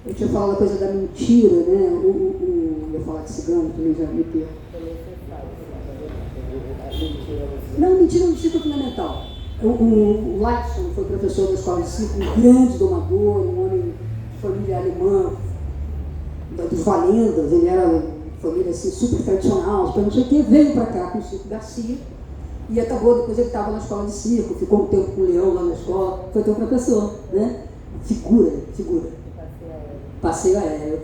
eu tinha falado a coisa da mentira, né? Eu ia falar de cigano, também já me perco. Não, mentira no ciclo fundamental. O Laxon foi professor da escola de circo, um grande domador, um homem de família alemã, dos Valendas, ele era uma família assim, super tradicional, não sei o que, veio para cá com o Circo Garcia e acabou, depois ele estava na escola de circo, ficou um tempo com o Leão lá na escola, foi teu professor, né? Figura. Passeio aéreo,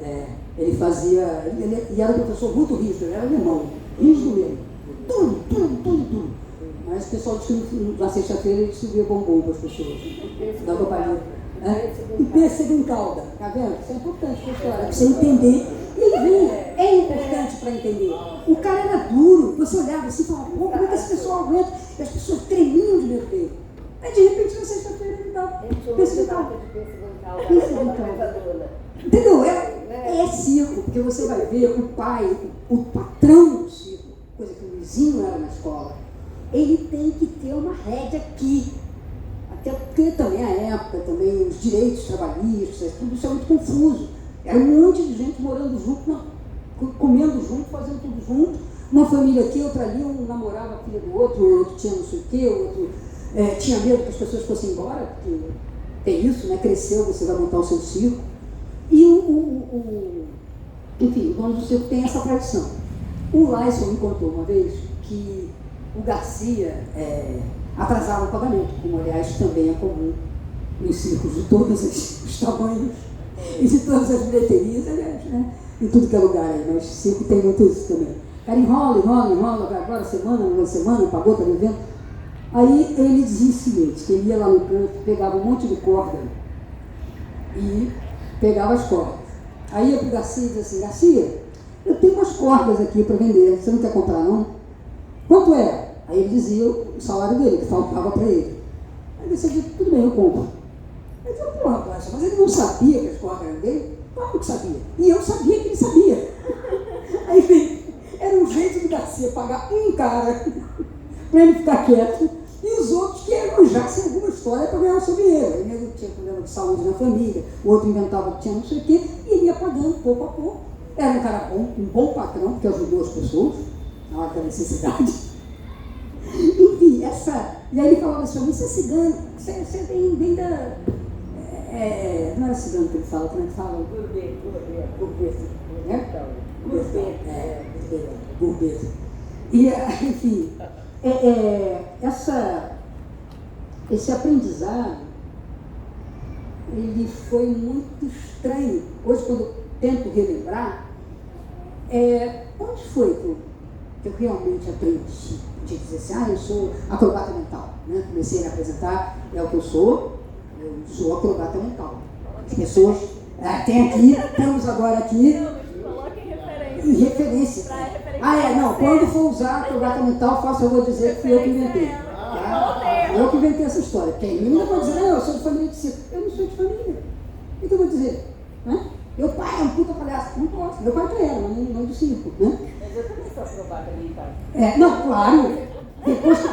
ele fazia, e era um professor muito rígido, ele era alemão, rígido mesmo, tudo. Mas o pessoal disse que na sexta-feira ele distribuía bombom para as pessoas, dava palha. E pêssego em calda, tá vendo? Isso é importante para a história, para você entender. E aí é importante para entender. O cara era duro, você olhava assim e falava, pô, como é que esse pessoal aguenta? E as pessoas tremiam de medo dele. Aí de repente na sexta-feira ele dava pêssego em calda. Pêssego em calda. Entendeu? É circo, porque você vai ver o pai, o patrão do circo, coisa que o vizinho era na escola, ele tem que ter uma rédea aqui. Até porque também a época, também os direitos trabalhistas, tudo isso é muito confuso. Era um monte de gente morando junto, comendo junto, fazendo tudo junto. Uma família aqui, outra ali, um namorava a filha do outro, o outro tinha não sei o quê, o outro tinha medo que as pessoas fossem embora, porque tem isso, né? Cresceu, você vai montar o seu circo. E enfim, o dono do circo tem essa tradição. O Laison me contou uma vez que o Garcia atrasava o pagamento, como aliás também é comum nos circos de todos os tamanhos e de todas as bilheterias, aliás, né? Em tudo que é lugar aí, mas circo tem muito isso também. O cara enrola, agora semana, pagou, tá devendo. Aí ele dizia o seguinte, que ele ia lá no canto, pegava um monte de corda e pegava as cordas. Aí ia pro Garcia e dizia assim, Garcia, eu tenho umas cordas aqui para vender, você não quer comprar não? Quanto é? Aí ele dizia o salário dele, que faltava para ele. Aí ele dizia, tudo bem, eu compro. Eu dizia, porra, Cláudia, mas ele não sabia que as cordas eram dele? Claro que sabia. E eu sabia que ele sabia. Aí era um jeito do Garcia pagar um cara para ele ficar quieto e os outros que arranjassem alguma história para ganhar o seu dinheiro. Ele tinha problema de saúde na família, o outro inventava que tinha não sei o quê, e ele ia pagando pouco a pouco. Era um cara bom, um bom patrão, que ajudou as pessoas na hora da necessidade. Enfim, e aí ele falava assim, você é cigano, você vem da... não era cigano que ele fala, como é que fala? Gourbeto. E, enfim, esse aprendizado, ele foi muito estranho. Hoje, quando eu tento relembrar, onde foi que eu realmente aprendi? De dizer assim, eu sou acrobata mental, né? Comecei a me apresentar, é o que eu sou acrobata mental. As pessoas, temos agora aqui, referência. Quando for usar acrobata mental, eu vou dizer que fui eu que inventei. Tá? Eu que inventei essa história. Quem ainda pode dizer, eu sou de família de circo. Eu não sou de família. O que eu vou dizer? Né? Meu pai é um puta palhaço. Não posso. Meu pai era, mas não de circo. Né? Mas eu também sou acrobata mental. Não, claro.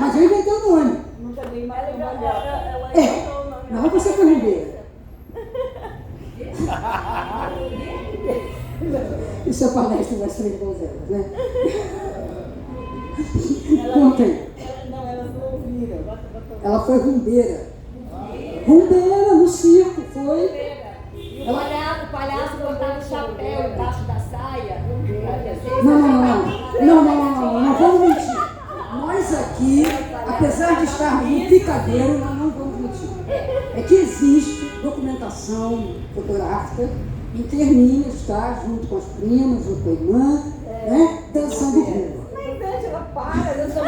Mas eu inventei o nome. Nunca dei mais Ela uma inventou o nome. Não, você foi rumbeira. Isso é palestra das 3 donzelas, né? Contem. Elas não ouviram. Ela foi rumbeira. Rumbeira no circo, foi. O palhaço botava o chapéu embaixo da saia. Não vamos mentir. Nós aqui, apesar de estarmos no picadeiro, nós não vamos mentir. É que existe documentação fotográfica em que Hermínia está junto com as primas, junto com a irmã, né, dançando rumba. Na verdade, ela para, eu sou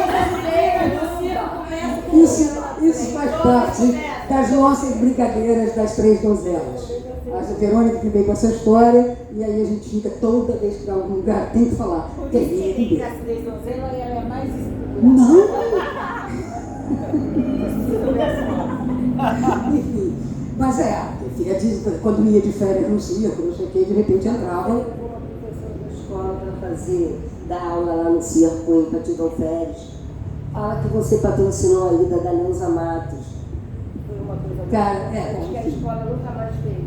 brasileira, no circo começa Isso faz parte das nossas brincadeiras das 3 donzelas. A Verônica que veio com essa história, e aí a gente fica toda vez que vai a algum lugar, tem que falar. Termina com das 3 donzelas, ela é mais estruturada. Não! Enfim, mas a filha diz, quando ia de férias no circo, não sei o que, de repente entrava. Uma professora da escola para dar aula lá no circo em Patidão Férias. Fala que você patrocinou a ida da Neuza Matos. Foi uma coisa Cara, acho que a escola nunca mais fez.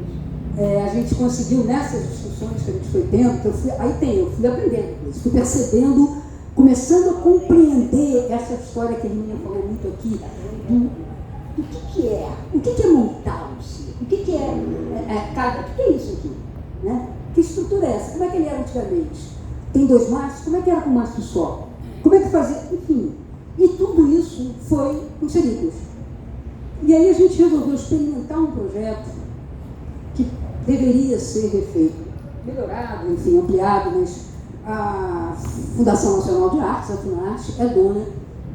A gente conseguiu nessas discussões que a gente foi tendo, que eu fui aprendendo com isso, fui percebendo, começando a compreender essa história que a menina falou muito aqui, do que é, o que é montar um circo, o que é isso aqui, né? Que estrutura é essa? Como é que ele era antigamente? Tem 2 mastros? Como é que era com o mastro só? Como é que fazia? Enfim, e tudo isso foi com Cericos. E aí a gente resolveu experimentar um projeto que deveria ser refeito, melhorado, enfim, ampliado, mas a Fundação Nacional de Artes, a FUNARTE, é dona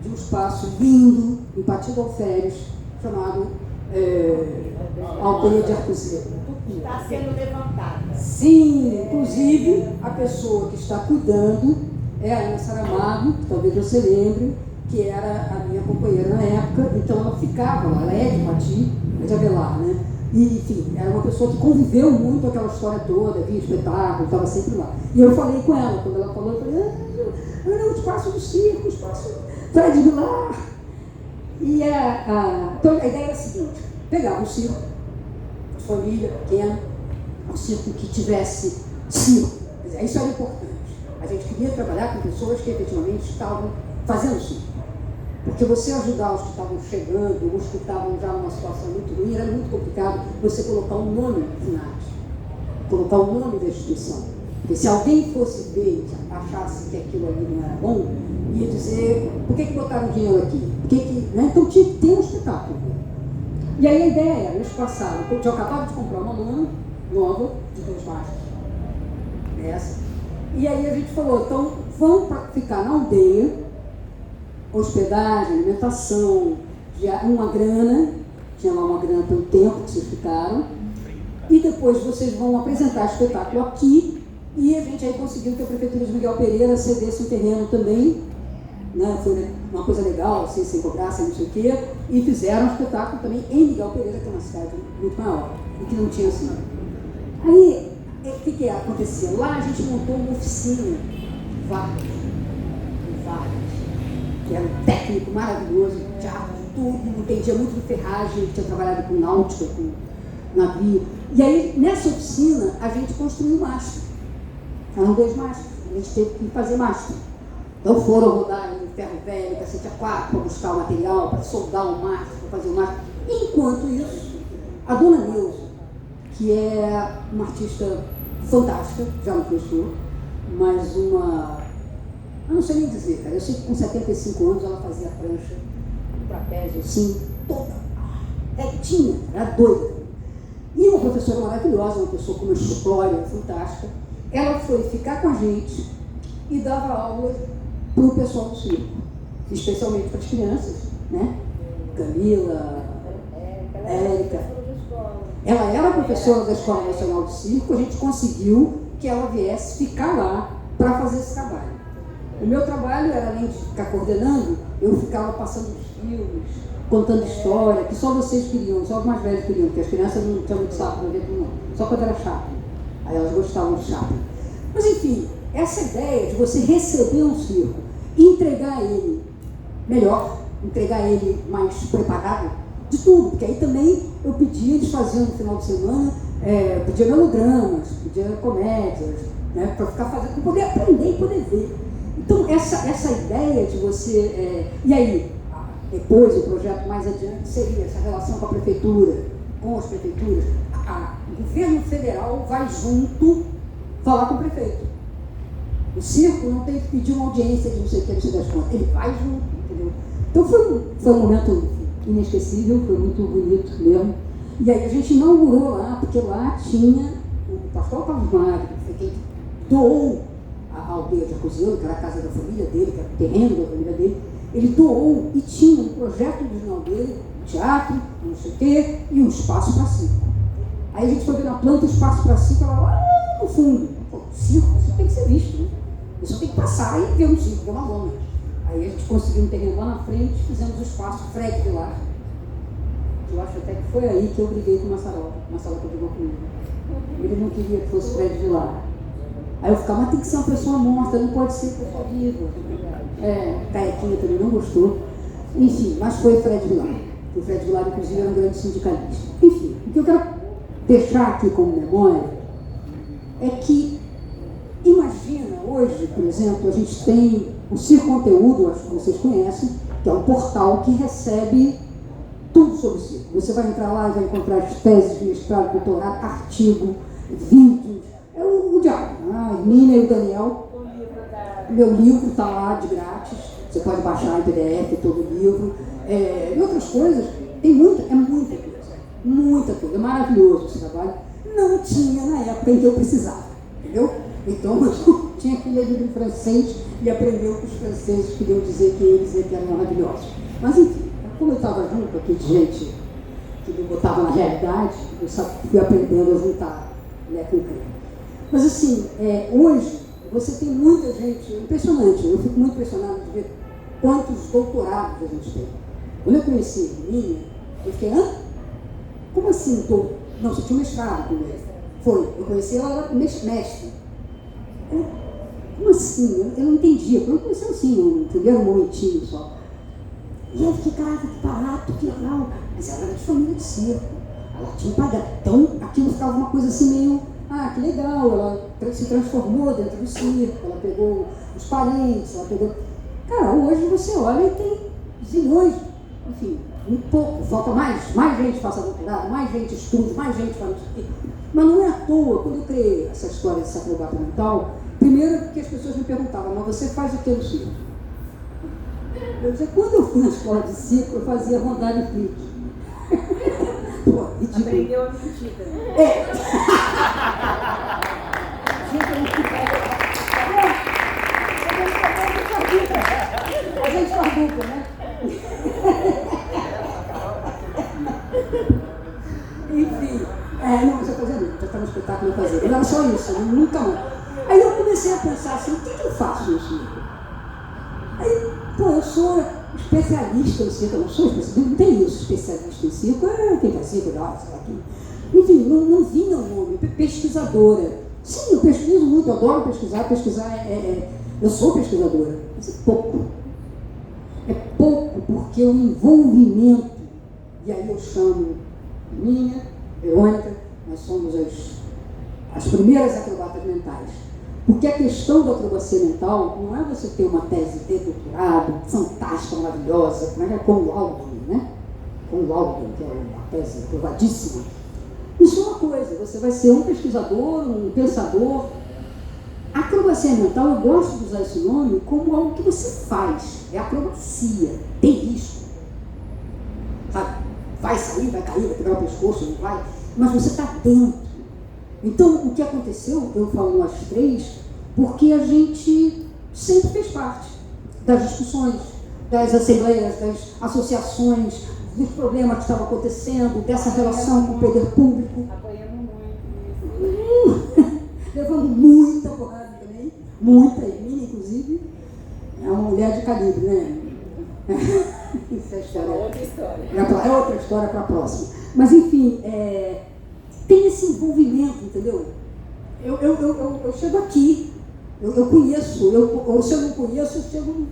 de um espaço lindo em Patidão Férias, chamado Aldeia de Arcoseiro. Está sendo levantada. Sim, inclusive a pessoa que está cuidando é a Ana Saramago, que talvez você lembre, que era a minha companheira na época, então ela ficava lá, ela é de Pati, é de Avelar, né? E, enfim, era uma pessoa que conviveu muito aquela história toda, via espetáculo, estava sempre lá. E eu falei com ela, quando ela falou, eu falei, o espaço do circo, o espaço Fred Vilar. E então a ideia era a seguinte, pegava um circo, família pequena, um circo que tivesse circo. Quer dizer, isso era importante. A gente queria trabalhar com pessoas que efetivamente estavam fazendo circo. Porque você ajudar os que estavam chegando, os que estavam já numa situação muito ruim, era muito complicado você colocar um nome no FUNARTE, colocar o nome da instituição. Porque se alguém fosse ver, achasse que aquilo ali não era bom, ia dizer, por que botaram dinheiro aqui? Né? Então tinha que ter um espetáculo. E aí a ideia era, eles passaram, eu tinha acabado de comprar uma lona nova, de 2 mastros, essa, e aí a gente falou, então vamos ficar na aldeia, hospedagem, alimentação, uma grana, tinha lá uma grana pelo tempo que vocês ficaram, e depois vocês vão apresentar espetáculo aqui, e a gente aí conseguiu que a Prefeitura de Miguel Pereira cedesse um terreno também, né? Foi uma coisa legal, assim, sem cobrar, sem não sei o quê, e fizeram um espetáculo também em Miguel Pereira, que é uma cidade muito maior, e que não tinha assim. Aí, o que acontecia? Lá a gente montou uma oficina, Vargas, que era um técnico maravilhoso, de teatro, de tudo, entendia muito de ferragem, tinha trabalhado com náutica, com navio. E aí, nessa oficina, a gente construiu um mastro. Eram 2 mastros, a gente teve que fazer mastro. Então foram rodar em ferro velho, cacete A4, para buscar o material, para soldar o mastro, para fazer o mastro. Enquanto isso, a dona Neuza, que é uma artista fantástica, já não deixou, mas eu não sei nem dizer, cara, eu sei que com 75 anos ela fazia a prancha, o trapézio assim, toda retinha, era doida. E uma professora maravilhosa, uma pessoa com uma história fantástica, ela foi ficar com a gente e dava aula para o pessoal do circo, especialmente para as crianças, né? Camila, Érica. Ela era professora da Escola Nacional de Circo, a gente conseguiu que ela viesse ficar lá para fazer esse trabalho. O meu trabalho era, além de ficar coordenando, eu ficava passando os filmes, contando história, que só vocês queriam, só os mais velhos queriam, porque as crianças não tinham muito saco para ver tudo, não. Só quando era Chaplin. Aí elas gostavam de Chaplin. Mas enfim, essa ideia de você receber um circo e entregar ele melhor, entregar ele mais preparado, de tudo, porque aí também eu pedia, eles faziam no final de semana, pedia melodramas, pedia comédias, né, para ficar fazendo, para poder aprender e poder ver. Então, essa ideia de você... e aí, depois, o projeto mais adiante seria essa relação com a prefeitura, com as prefeituras. O governo federal vai junto falar com o prefeito. O circo não tem que pedir uma audiência de não sei o que, não sei das contas. Ele vai junto, entendeu? Então, foi um momento inesquecível, foi muito bonito mesmo. E aí a gente inaugurou lá, porque lá tinha o pastor Carlos Magno, que foi quem doou a aldeia de Arcosiano, que era a casa da família dele, que era o terreno da família dele. Ele doou e tinha um projeto original dele, um teatro, não sei o quê, e um espaço para circo. Aí a gente foi ver na planta o espaço para circo, ela lá no fundo. Pô, circo tem que ser visto, né? Você tem que passar e ver um circo, ver uma lona. Aí a gente conseguiu um terreno lá na frente, fizemos o espaço Fred Vilar. Eu acho até que foi aí que eu briguei com o Massaroca brigou comigo. Ele não queria que fosse Fred Vilar. Aí eu ficava, mas tem que ser uma pessoa morta, não pode ser pessoa viva. Caequinha também não gostou. Enfim, mas foi Fred Vilar. O Fred Vilar, inclusive, era um grande sindicalista. Enfim, o que eu quero deixar aqui como memória é que, imagina, hoje, por exemplo, a gente tem o Circo Conteúdo, acho que vocês conhecem, que é um portal que recebe tudo sobre o circo. Você vai entrar lá e vai encontrar as teses, mestrado, doutorado, artigo, vídeos, é o diário. A Hermínia e o Daniel, meu livro está lá de grátis, você pode baixar em PDF todo o livro, e outras coisas, tem muita coisa, é maravilhoso esse trabalho. Não tinha na época em que eu precisava, entendeu? Então eu tinha que ler livro em francês e aprender o que os franceses queriam dizer que eles eram maravilhosos. Mas enfim, como eu estava junto aqui de gente que me botava na realidade, eu só fui aprendendo a juntar, né, com o creme. Mas assim, hoje você tem muita gente, impressionante, eu fico muito impressionado de ver quantos doutorados a gente tem. Quando eu conheci a Hermínia, eu fiquei, como assim? Não, você tinha um mestrado com ele. Foi, eu conheci ela, era mestre. Como assim? Eu não entendia, eu não conhecia assim, no primeiro momentinho só. E eu fiquei, caraca, que barato, que legal. Mas ela era de família de circo, ela tinha pagado. Então aquilo ficava uma coisa assim meio, que legal, ela se transformou dentro do circo, ela pegou os parentes, ela pegou... Cara, hoje você olha e tem zilhões, enfim, um pouco, falta mais gente faça doutorado, mais gente estude, mais gente faz isso aqui. Mas não é à toa, quando eu criei essa história desse acrobata mental, primeiro porque as pessoas me perguntavam, mas você faz o que no circo? Eu dizia, quando eu fui na escola de circo, eu fazia rondalho e flick. Pô, e tipo, Aprendeu a mentira. A gente faz dupla, né? Enfim, não, já fazia muito, já estava no espetáculo eu fazia. Não era só isso, nunca mais. Aí eu comecei a pensar assim, o que eu faço no circo? Aí, pô, eu sou especialista em circo, eu não sou especialista, não tem isso, especialista em circo, quem faz circo, sei lá aqui. Enfim, não vinha o nome, pesquisadora. Sim, eu pesquiso muito, eu adoro pesquisar eu sou pesquisadora, mas é pouco. É pouco porque o envolvimento, e aí eu chamo minha, Verônica, nós somos as primeiras acrobatas mentais. Porque a questão da acrobacia mental não é você ter uma tese de doutorado fantástica, maravilhosa, como é que é com Alden, né? Com Alden, que é uma tese aprovadíssima. Isso é uma coisa, você vai ser um pesquisador, um pensador. A acrobacia mental, eu gosto de usar esse nome como algo que você faz. É acrobacia, tem risco. Sabe? Vai sair, vai cair, vai quebrar o pescoço, não vai. Mas você está dentro. Então, o que aconteceu, eu falo nós três, porque a gente sempre fez parte das discussões, das assembleias, das associações, dos problemas que estavam acontecendo, dessa relação com o poder público. Apoiamos muito. Levando muita porrada também, muita, Emília, inclusive, é uma mulher de calibre, né? Isso é história. Outra história. É outra história para a próxima. Mas, enfim, tem esse envolvimento, entendeu? Eu chego aqui, eu conheço, ou se eu não conheço, eu chego,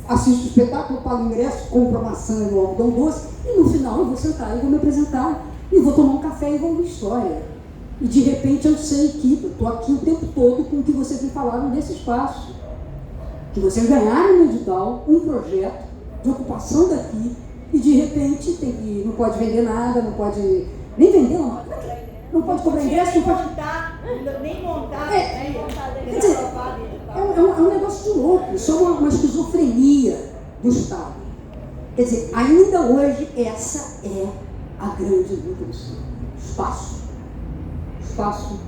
assisto o espetáculo, pago o ingresso, compro a maçã e o algodão doce, e no final eu vou sentar e vou me apresentar, e vou tomar um café e vou ouvir história. E de repente eu sei que eu estou aqui o tempo todo com o que vocês me falaram nesse espaço. Que vocês ganharam no edital um projeto de ocupação daqui, e de repente não pode vender nada, não pode nem vender, não pode cobrar ingresso, não pode nem montar. Quer dizer, é um negócio de louco, isso é uma esquizofrenia do Estado. Quer dizer, ainda hoje essa é a grande luta do Estado. Espaço,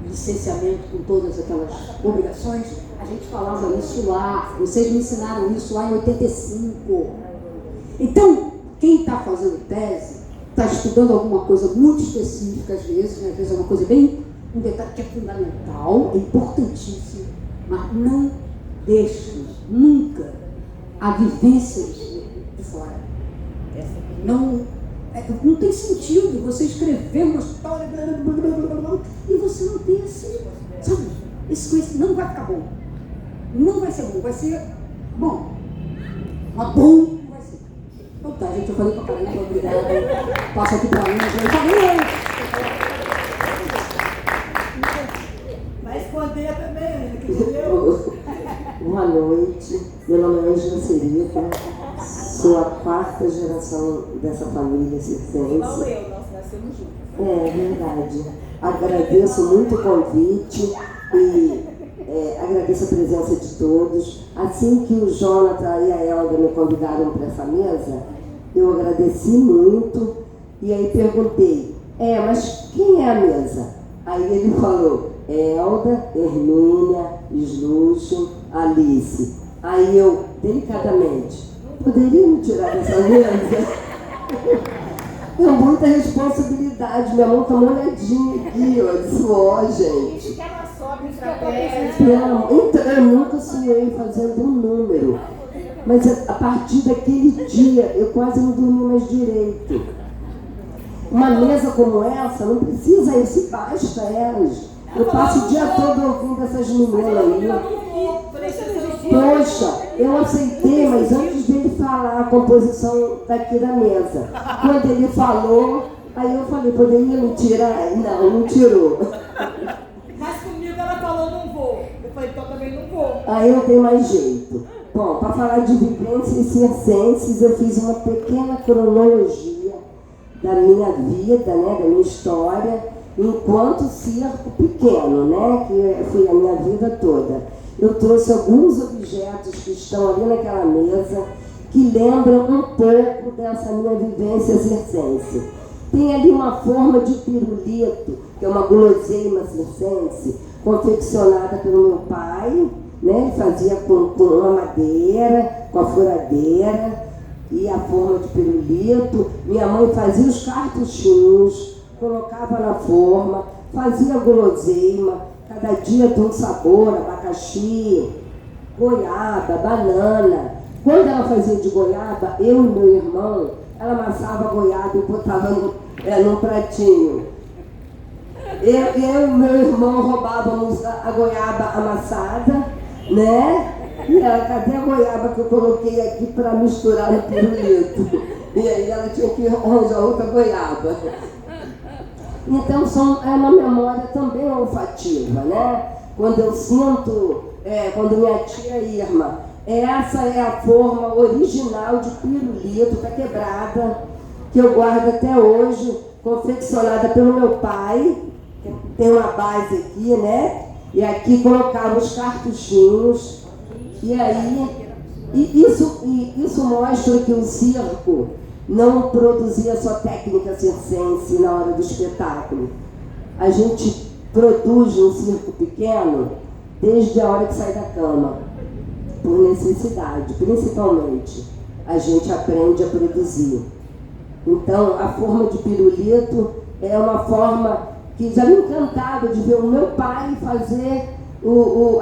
licenciamento com todas aquelas obrigações, a gente falava isso lá, vocês me ensinaram isso lá em 85. Então, quem está fazendo tese, está estudando alguma coisa muito específica às vezes, né? Às vezes é uma coisa bem, um detalhe que é fundamental, é importantíssimo, mas não deixe nunca a vivência de fora. Não tem sentido você escrever uma história e você não ter esse conhecimento. Não vai ficar bom. Não vai ser bom. Vai ser bom. Mas bom não vai ser. Então tá, gente, eu falei pra caramba, obrigada. Passa aqui pra mim, gente. Vai esconder também, entendeu? Boa noite, meu nome é Ângela Serica, sou a 4ª geração dessa família circense. Igual nós nascemos juntos. É verdade. Agradeço muito o convite e agradeço a presença de todos. Assim que o Jonathan e a Elda me convidaram para essa mesa, eu agradeci muito e aí perguntei, mas quem é a mesa? Aí ele falou, Elda, Hermínia, Slúcio, Alice. Aí eu, delicadamente, poderia me tirar dessa mesa? Tenho muita responsabilidade, minha mão tá molhadinha aqui, ó, de suor, gente. Isso que ela sobe em trapézio. Então, eu nunca sonhei fazendo um número, mas a partir daquele dia eu quase não dormi mais direito. Uma mesa como essa não precisa isso, basta elas. Eu passo o dia todo ouvindo essas meninas aí. Poxa, eu aceitei, mas antes dele falar a composição daqui da mesa. Quando ele falou, aí eu falei, poderia me tirar? Não tirou. Mas comigo ela falou, não vou. Eu falei, então também não vou. Aí eu tenho mais jeito. Bom, para falar de vivências circenses, eu fiz uma pequena cronologia da minha vida, né, da minha história, enquanto circo pequeno, né, que foi a minha vida toda. Eu trouxe alguns objetos que estão ali naquela mesa que lembram um pouco dessa minha vivência circense. Tem ali uma forma de pirulito, que é uma guloseima circense, confeccionada pelo meu pai, né? Ele fazia com uma madeira, com a furadeira e a forma de pirulito. Minha mãe fazia os cartuchinhos, colocava na forma, fazia guloseima, cada dia tem um sabor, abacaxi, goiaba, banana. Quando ela fazia de goiaba, eu e meu irmão, ela amassava a goiaba e botava num pratinho. Eu e meu irmão roubávamos a goiaba amassada, né? E ela, cadê a goiaba que eu coloquei aqui para misturar no pirulito? E aí ela tinha que arranjar outra goiaba. Então é uma memória também olfativa, né? Quando eu sinto, quando minha tia Irma, essa é a forma original de pirulito, tá quebrada, que eu guardo até hoje, confeccionada pelo meu pai. Tem uma base aqui, né? E aqui colocava os cartuchinhos. E aí, isso mostra que o circo não produzia só técnica circense na hora do espetáculo. A gente produz um circo pequeno desde a hora que sai da cama, por necessidade, principalmente. A gente aprende a produzir. Então, a forma de pirulito é uma forma que já me encantava de ver o meu pai fazer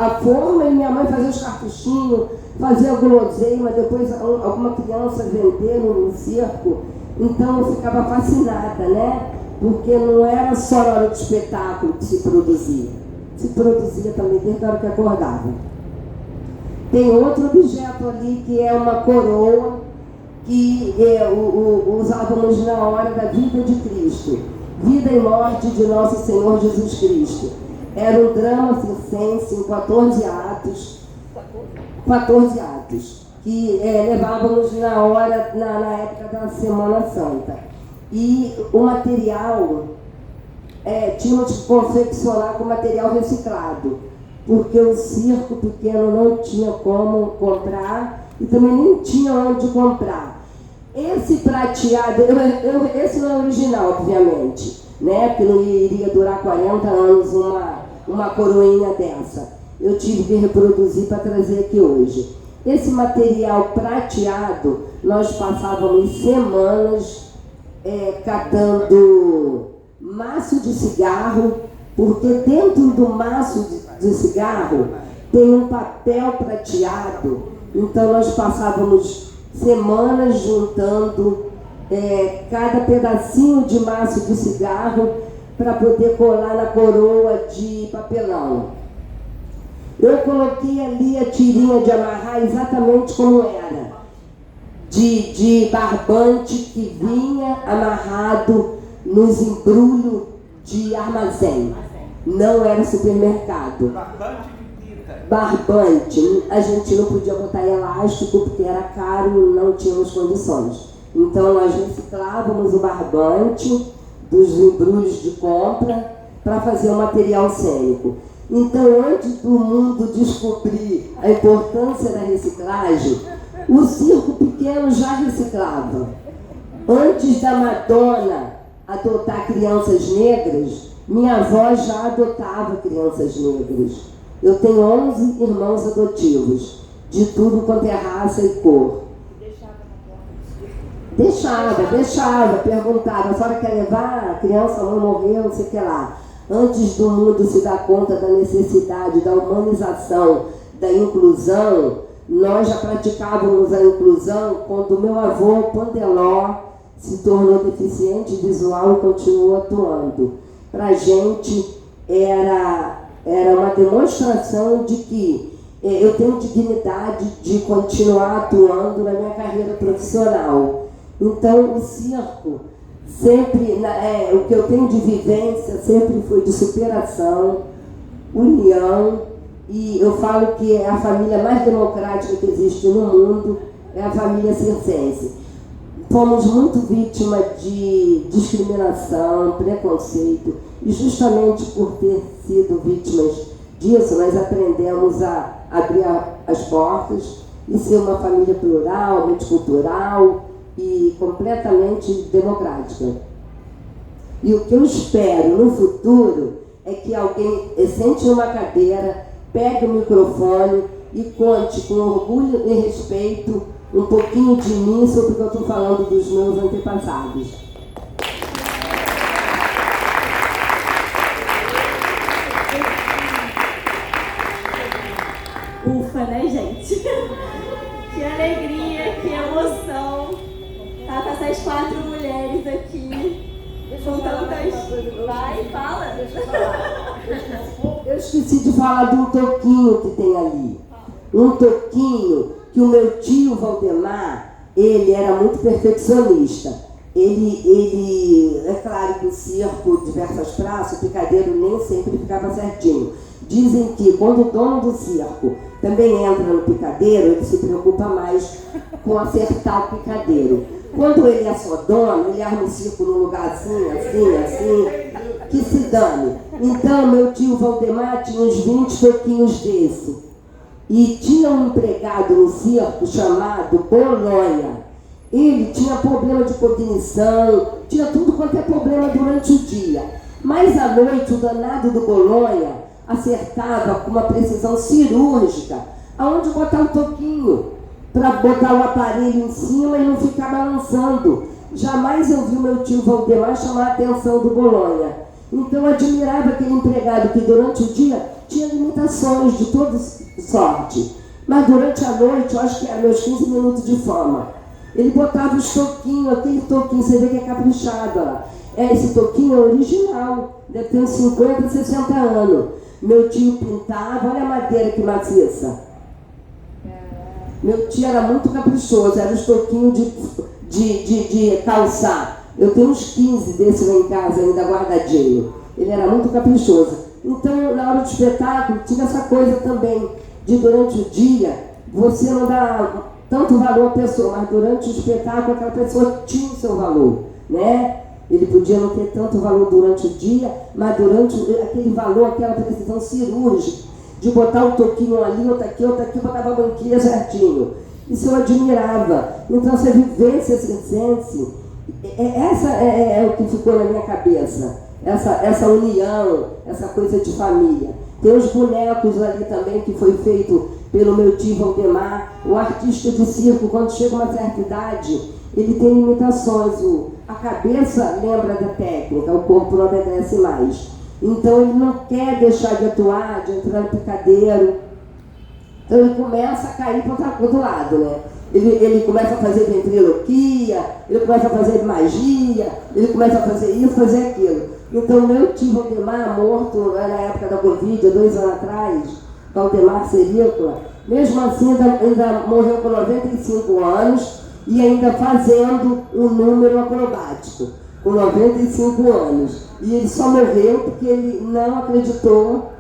a forma e minha mãe fazer os cartuchinhos, fazer a guloseima, depois alguma criança vender no circo. Então eu ficava fascinada, né? Porque não era só na hora do espetáculo que se produzia. Se produzia também desde a hora que acordava. Tem outro objeto ali que é uma coroa que usávamos na hora da vida de Cristo. Vida e morte de nosso Senhor Jesus Cristo. Era um drama circense em 14 atos, que levávamos na hora, na época da Semana Santa. E o material, tínhamos que confeccionar com material reciclado, porque o circo pequeno não tinha como comprar e também nem tinha onde comprar. Esse prateado, esse não é original, obviamente, né? Porque não iria durar 40 anos uma coroinha dessa. Eu tive que reproduzir para trazer aqui hoje. Esse material prateado, nós passávamos semanas catando maço de cigarro, porque dentro do maço de cigarro tem um papel prateado. Então nós passávamos semanas juntando cada pedacinho de maço de cigarro para poder colar na coroa de papelão. Eu coloquei ali a tirinha de amarrar exatamente como era, de barbante que vinha amarrado nos embrulhos de armazém. Não era supermercado. Barbante. A gente não podia botar elástico porque era caro e não tínhamos condições. Então nós reciclávamos o barbante dos embrulhos de compra para fazer o material cênico. Então, antes do mundo descobrir a importância da reciclagem, o circo pequeno já reciclava. Antes da Madonna adotar crianças negras, minha avó já adotava crianças negras. Eu tenho 11 irmãos adotivos, de tudo quanto é raça e cor. Deixava, perguntava, a senhora quer levar? A criança não morreu, não sei o que lá. Antes do mundo se dar conta da necessidade, da humanização, da inclusão, nós já praticávamos a inclusão quando meu avô, Pandeló, se tornou deficiente visual e continuou atuando. Para a gente era uma demonstração de que eu tenho dignidade de continuar atuando na minha carreira profissional. Então, o circo, sempre, o que eu tenho de vivência sempre foi de superação, união E eu falo que é a família mais democrática que existe no mundo, é a família circense. Fomos muito vítimas de discriminação, preconceito, e justamente por ter sido vítimas disso, nós aprendemos a abrir as portas e ser uma família plural, multicultural e completamente democrática. E o que eu espero no futuro é que alguém sente numa cadeira, pegue o microfone e conte com orgulho e respeito um pouquinho de mim sobre o que eu estou falando dos meus antepassados. Ufa, né, gente? Que alegria, que emoção. Tá com essas 4 mulheres aqui. Com tantas. Vai, fala. Eu esqueci de falar de um toquinho que tem ali. Um toquinho que o meu tio Valdemar, ele era muito perfeccionista. Ele é claro que o circo, diversas praças, o picadeiro nem sempre ficava certinho. Dizem que quando o dono do circo também entra no picadeiro, ele se preocupa mais com acertar o picadeiro. Quando ele é só dono, ele arma o circo num lugar assim, que se dane. Então, meu tio Valdemar tinha uns 20 toquinhos desse. E tinha um empregado no circo chamado Bolonha. Ele tinha problema de cognição, tinha tudo quanto é problema durante o dia. Mas à noite, o danado do Bolonha acertava com uma precisão cirúrgica aonde botar o toquinho, para botar o aparelho em cima e não ficar balançando. Jamais eu vi o meu tio Valdemar chamar a atenção do Bolonha. Então eu admirava aquele empregado que durante o dia tinha limitações de toda sorte. Mas durante a noite, eu acho que era meus 15 minutos de fama, ele botava os toquinhos, aquele toquinho, você vê que é caprichado, ó. Esse toquinho é original, deve ter uns 50, 60 anos. Meu tio pintava, olha a madeira que maciça. Meu tio era muito caprichoso, era os toquinhos de calçar. Eu tenho uns 15 desses lá em casa ainda guardadinho. Ele era muito caprichoso. Então, na hora do espetáculo, tinha essa coisa também, de durante o dia, você não dá tanto valor à pessoa, mas durante o espetáculo aquela pessoa tinha o seu valor, né? Ele podia não ter tanto valor durante o dia, mas durante aquele valor, aquela precisão cirúrgica, de botar um toquinho ali, outro aqui, botava a banquilha certinho. Isso eu admirava. Então, essa vivência circense, essa é o que ficou na minha cabeça. Essa união, essa coisa de família. Tem os bonecos ali também, que foi feito pelo meu tio Valdemar. O artista de circo, quando chega a uma certa idade, ele tem limitações. A cabeça lembra da técnica, o corpo não obedece mais. Então ele não quer deixar de atuar, de entrar no picadeiro. Então ele começa a cair para o outro lado, né? Ele começa a fazer ventriloquia, ele começa a fazer magia, ele começa a fazer isso, fazer aquilo. Então meu tio Valdemar, morto na época da Covid, há 2 anos atrás, Valdemar Serícola, mesmo assim ainda morreu com 95 anos e ainda fazendo um número acrobático, com 95 anos. E ele só morreu porque ele não acreditou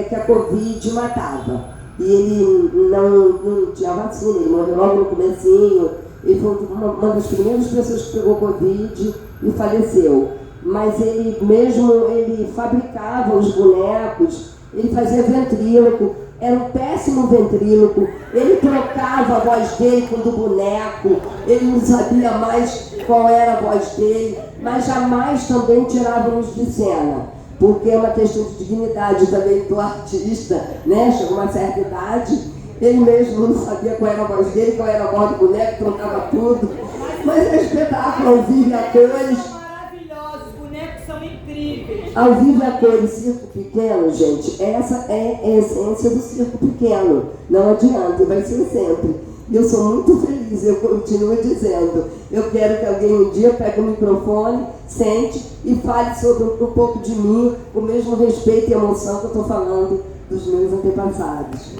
que a Covid matava. E ele não tinha vacina, ele morreu logo no comecinho. Ele foi uma das primeiras pessoas que pegou Covid e faleceu. Mas ele fabricava os bonecos, ele fazia ventríloco, era um péssimo ventríloco, ele trocava a voz dele com a do boneco, ele não sabia mais qual era a voz dele, mas jamais também tirávamos de cena, porque é uma questão de dignidade também do artista, né? Chegou uma certa idade, ele mesmo não sabia qual era a voz dele, qual era a voz do boneco, trocava tudo, mas é espetáculo ao vivo e a cores. Ao vivo e a cores, circo pequeno, gente, essa é a essência do circo pequeno. Não adianta, vai ser sempre. E eu sou muito feliz, eu continuo dizendo. Eu quero que alguém um dia pegue o microfone, sente e fale sobre um pouco de mim, o mesmo respeito e emoção que eu estou falando dos meus antepassados.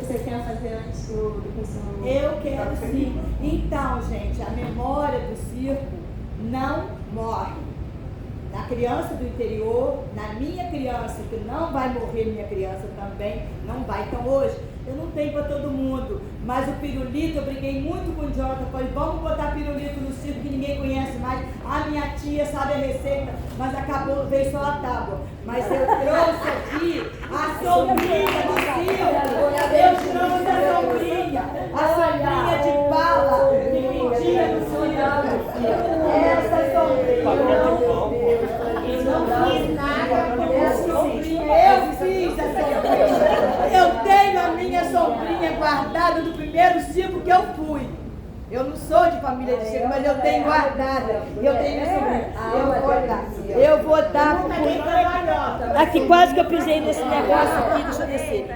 Você quer fazer antes? do pessoal. Eu quero sim. Então, gente, a memória do circo não morre. Na criança do interior, na minha criança, que não vai morrer minha criança também, não vai. Então hoje, eu não tenho para todo mundo, mas o pirulito, eu briguei muito com o Jonathan, falei, vamos botar pirulito no circo que ninguém conhece mais. A minha tia sabe a receita, mas acabou, veio só a tábua. Mas eu trouxe aqui a sombrinha do circo, eu trouxe a sombrinha de bala, que mentira no circo. Essa sombrinha. Eu não fiz nada com essa sombrinha. Eu fiz a sombrinha. Eu tenho a minha sombrinha guardada do primeiro circo que eu fui. Eu não sou de família de circo, mas eu tenho guardada. Eu tenho minha sombrinha. Eu vou dar pro... Aqui, quase que eu pisei nesse negócio aqui, deixa eu descer.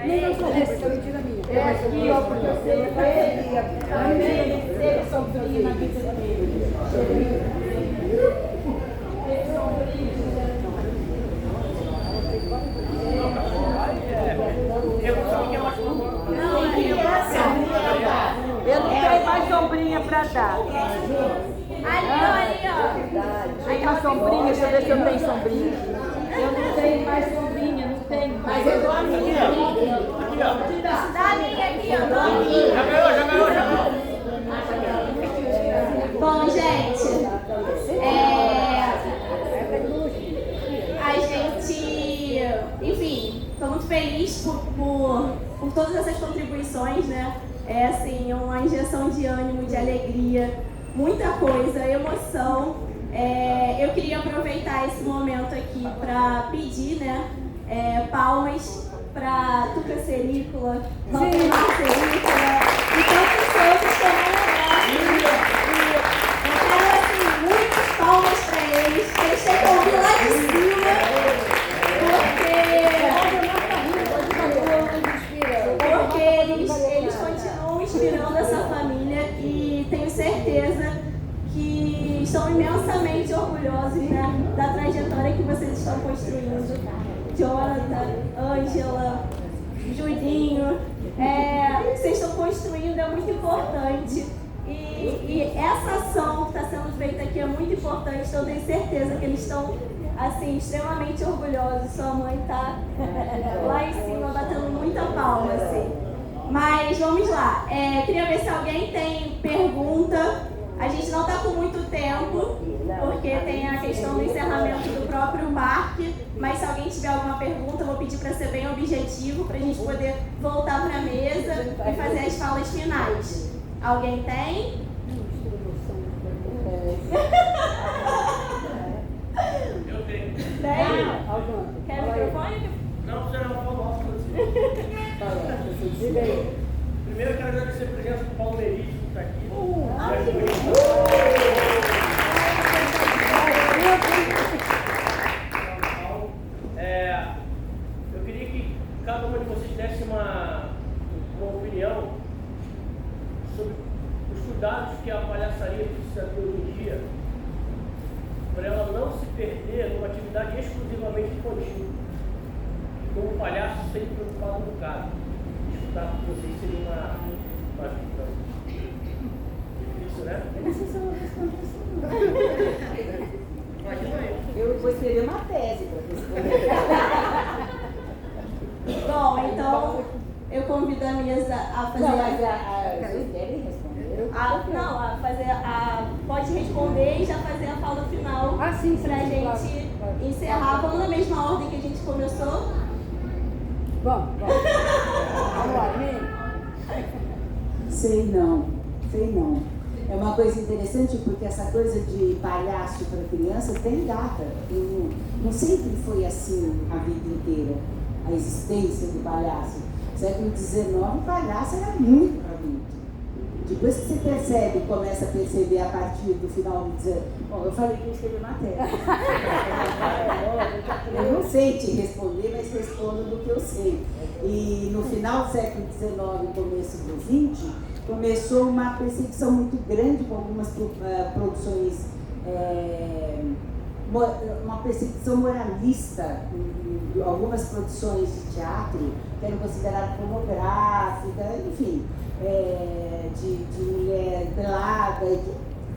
É aqui, ó, porque eu sei que ele teve sombrinha na vida dele. Eu não tenho mais sombrinha pra dar. Ali, ó. Aí uma sombrinha, deixa eu ver se eu tenho sombrinha. Eu não tenho mais sombrinha, não tenho. Mas eu dou a minha. Aqui, ó. Dá a minha aqui, ó. Já ganhou. Bom, gente, a gente, enfim, estou muito feliz por todas essas contribuições, né? É assim, uma injeção de ânimo, de alegria, muita coisa, emoção. Eu queria aproveitar esse momento aqui para pedir, né, palmas para Tuca Cerícola, Valdemar Cerícola e tantos outros que eu não lembro. Eu quero, assim, muitas palmas para eles. Eles têm que ouvir lá de cima, porque eles continuam inspirando essa família e tenho certeza que estão imensamente orgulhosos, né, da trajetória que vocês estão construindo. Jonathan, Ângela, Julinho, vocês estão construindo, é muito importante. E essa ação que está sendo feita aqui é muito importante, então eu tenho certeza que eles estão, assim, extremamente orgulhosos. Sua mãe está lá em cima batendo muita palma, assim. Mas vamos lá, queria ver se alguém tem pergunta. A gente não está com muito tempo, porque tem a questão do encerramento do próprio parque, mas se alguém tiver alguma pergunta, eu vou pedir para ser bem objetivo, para a gente poder voltar para a mesa e fazer as falas finais. Alguém tem? Eu tenho. Tem? Quer o microfone? Não, você não falou alto pra você. Diga aí. Primeiro eu quero agradecer a presença do Paulo Meris, que está aqui. Eu queria que cada uma de vocês desse uma opinião sobre os cuidados que a palhaçaria precisa ter hoje em dia para ela não se perder numa atividade exclusivamente infantil. Como palhaço sempre preocupado no caso. Escutar com vocês seria uma ajuda. Difícil, né? Eu não sei se eu vou responder isso. Eu vou escrever uma tese para responder. Bom, então eu convido a mesa a fazer. Não, mas vocês querem responder? A fazer pode responder e já fazer a fala final pra gente encerrar. Vamos na mesma ordem que a gente começou? Vamos lá, Sei não. É uma coisa interessante porque essa coisa de palhaço para criança tem data. Não sempre foi assim a vida inteira, a existência do palhaço. No século XIX, palhaço era muito para adulto. Depois que você começa a perceber a partir do final do 19... Bom, eu falei que eu escrevi matéria. Eu não sei te responder, mas respondo do que eu sei. E no final do século XIX e começo do XX, começou uma perseguição muito grande com algumas produções, uma perseguição moralista, algumas produções de teatro que eram consideradas pornográficas, enfim. de mulher pelada.